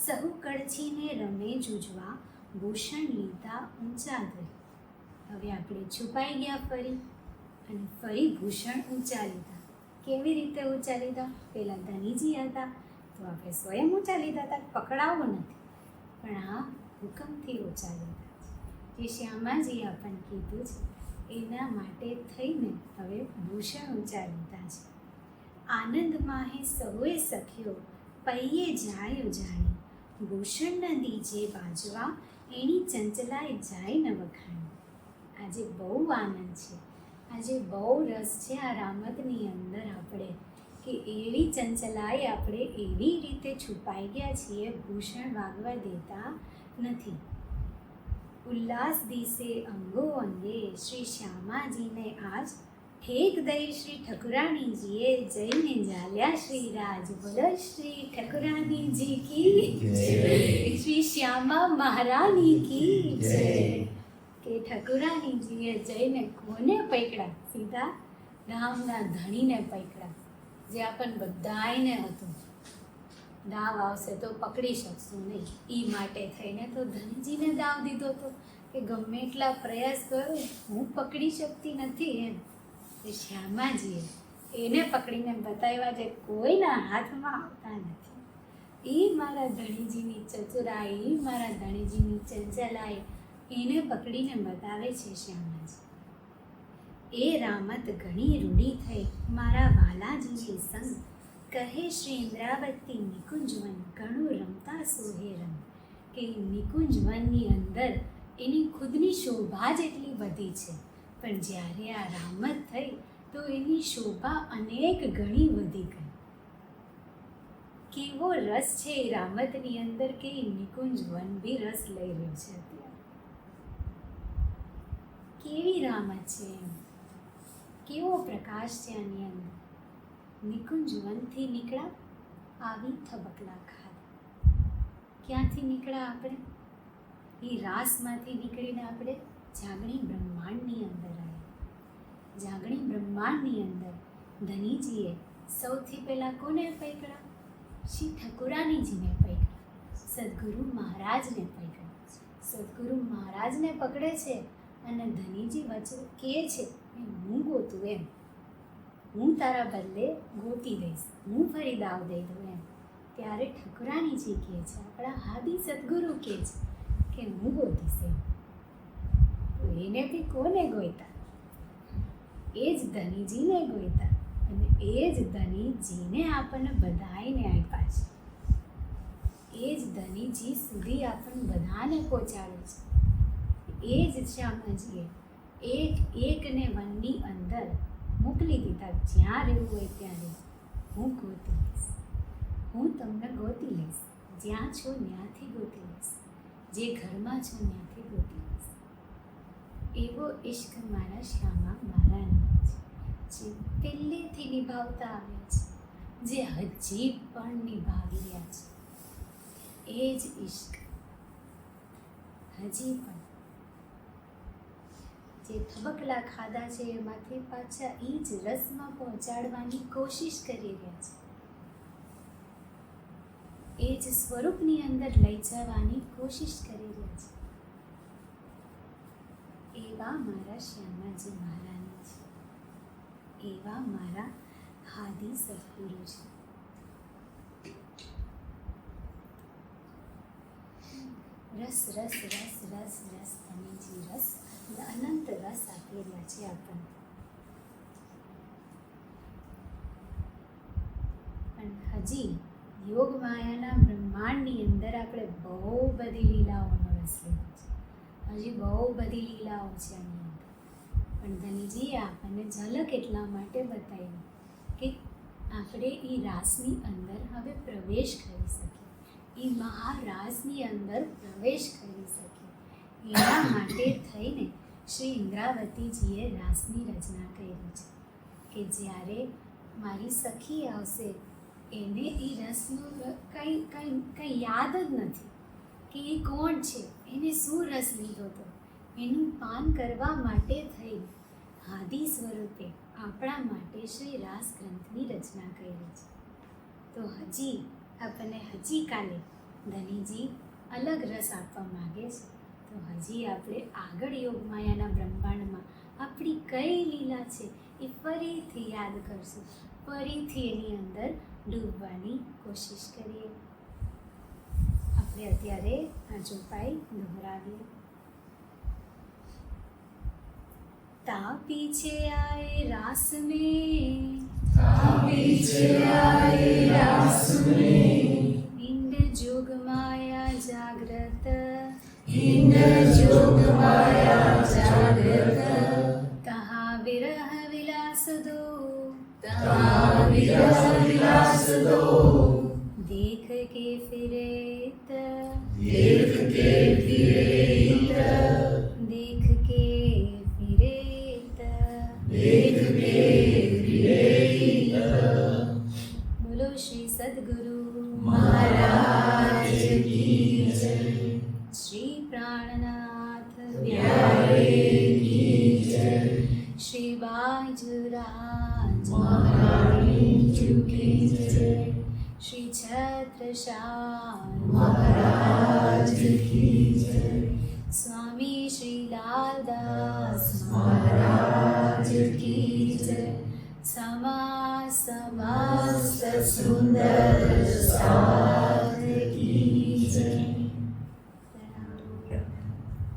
સહુ કળછીને રમે જુજવા ભૂષણ લીધા ઊંચા ધરી. હવે આપણે છુપાઈ ગયા ફરી અને ફરી ભૂષણ ઊંચા લીધા. કેવી રીતે ઊંચા લીધા? પહેલાં ધનીજી હતા તો આપણે સ્વયં ઊંચા લીધા હતા, પકડાવવું નથી, પણ આ હુકમથી ઊંચા લીધા. જે શ્યામાજી આપણને કીધું છે એના માટે થઈને હવે ભૂષણ ઊંચા લીધા છે. આનંદ માહે સૌએ સખ્યો પૈયે જાય જાણી, ભૂષણ ન દીજે બાજવા એની ચંચલાએ જાય ન વખાણી. આજે બહુ આનંદ છે, આજે બહુ રસ છે આ રામતની અંદર આપણે કે એવી ચંચલાએ આપણે એવી રીતે છુપાઈ ગયા છીએ, ભૂષણ વાગવા દેતા નથી. ઉલ્લાસ દિશે અંગો અંગે શ્રી શ્યામાજીને આજ ઠેક દઈ શ્રી ઠકુરાણીજીએ જઈને ઝાલ્યા શ્રી રાજ. બોલો શ્રી ઠકુરાણીજી કી જય, શ્રી શ્યામા મહારાણી કી જય. કે ઠકુરાણીજીએ જઈને કોને પકડ્યા? સીધા રામના ધણીને પકડ્યા, જે આપણને બધાયને હતું દાવ આવશે તો પકડી શકશું નહીં, એ માટે થઈને તો ધનજીને દાવ દીધો હતો. કે ગમે એટલા પ્રયાસ કરું હું પકડી શકતી નથી એમ. એ શ્યામાજીએ એને પકડીને બતાવ્યા જે કોઈના હાથમાં આવતા નથી. એ મારા ધણીજીની ચતુરાઈ, મારા ધણીજીની ચંચલાઈ એને પકડીને બતાવે છે શ્યામાજી. એ રામત ઘણી રૂડી થઈ મારા વાલાજીએ સંગ, કહે શ્રી ઇન્દ્રાવતી નિકુંજવન ઘણું રમતા સોહે રંગ. કે નિકુંજ વનની અંદર એની ખુદની શોભા જેટલી બધી છે, પણ જ્યારે આ રામત થઈ તો એની શોભા અનેક ગણી વધી ગઈ. કેવો રસ છે એ રામતની અંદર કે એ નિકુંજ વન બી રસ લઈ રહ્યું છે અત્યારે. કેવી રામત છે એમ, કેવો પ્રકાશ છે આની અંદર. નિકુંજ વનથી નીકળ્યા આવી થબકલા ખાધા. ક્યાંથી નીકળ્યા આપણે? એ રાસમાંથી નીકળીને આપણે જાગણી બ્રહ્માંડની અંદર આવ્યા. જાગણી બ્રહ્માંડની અંદર ધનીજીએ સૌથી પહેલાં કોને પકડ્યા? શ્રી ઠકુરાનીજીને પકડ્યા, સદગુરુ મહારાજને પકડ્યા. સદગુરુ મહારાજને પકડે છે અને ધનીજી વચ્ચે કહે છે હું ગોતું એમ, હું તારા બદલે ગોતી દઈશ, હું ફરી દાવ દઈ દઉં એમ. ત્યારે ઠકુરાનીજી કહે છે, આપણા હાદી સદગુરુ કહે છે કે હું ગોતીશ એમ. તો એને બી કોને ગોઈતા? એ જ ધનીજીને ગોઈતા, અને એ જ ધનીજીને આપણને બધાને આપ્યા છે. એ જ ધનીજી સુધી આપણને બધાને પહોંચાડે છે. એ જ શ્યામાજીએ એકને વનની અંદર મોકલી દીધા. જ્યાં રહેવું હોય ત્યાં રહેવું, હું ગોતી લઈશ, હું તમને ગોતી લઈશ, જ્યાં છો ત્યાંથી ગોતી લઈશ, જે ઘરમાં છો ત્યાંથી ગોતી લઈશ. એવો ઇશ્ક મારા શ્યામા મારાનો છે, જે પહેલેથી નિભાવતા આવ્યા છે, જે હજી પણ નિભાવી રહ્યા છે. એ જ ઇશ્ક હજી પણ જે થબકલા ખાધા છે એમાંથી પાછા એ જ રસમાં પહોંચાડવાની કોશિશ કરી રહ્યા છે. એ જ સ્વરૂપની અંદર લઈ જવાની કોશિશ કરી રહ્યા છે. એવા મારા શ્યામાજી મહારાણી છે, એવા મારા હાદી સદગુરુ છે. રસ રસ રસ રસ રસ ધનીજી રસ, અનંત રસ આપી રહ્યા છે આપણને. પણ હજી યોગ માયાના બ્રહ્માંડની અંદર આપણે બહુ બધી લીલાઓનો રસ લીધો છે. હજી બહુ બધી લીલાઓ છે આની અંદર. પણ ધનીજીએ આપણને ઝલક એટલા માટે બતાવી કે આપણે એ રાસની અંદર હવે પ્રવેશ કરી શકીએ, એ મહારાસની અંદર પ્રવેશ કરી શકીએ. એના માટે થઈને શ્રી ઇન્દ્રાવતીજીએ રાસની રચના કરી છે કે જ્યારે મારી સખી આવશે એને એ રસનું કંઈ યાદ જ નથી કે એ કોણ છે, એને શું રસ લીધો હતો. એનું પાન કરવા માટે થઈ હાદી સ્વરૂપે આપણા માટે શ્રી રાસ ગ્રંથની રચના કરી છે. તો હજી આપણને હજી કાલે ધનીજી અલગ રસ આપવા માગે છે. તો હજી આપણે આગળ યોગમાયાના બ્રહ્માંડમાં આપણી કઈ લીલા છે એ ફરીથી યાદ કરશું, ફરીથી એની અંદર ડૂબવાની કોશિશ કરીએ. આપણે અત્યારે આ ચોપાઈ દોહરાવીએ. તા પીછે આए रास में, ता पीछे आए रास में, इंद जोग माया जागृत, इंद जोग माया जागृत, तहाँ विरह विलास दो, तहाँ विरह विलास दो, देख के फिरेत, देख के फिरेत, देख के फिरेत, देख के फिरेत। बोलो श्री सद्गुरु महाराज की जय, श्री प्राणनाथ प्यारे की जय, श्री बाजूराज महारानी की जय, श्री छत्रसाल महाराज की जय, स्वामी श्री સમા મસ્ત સુંદર સા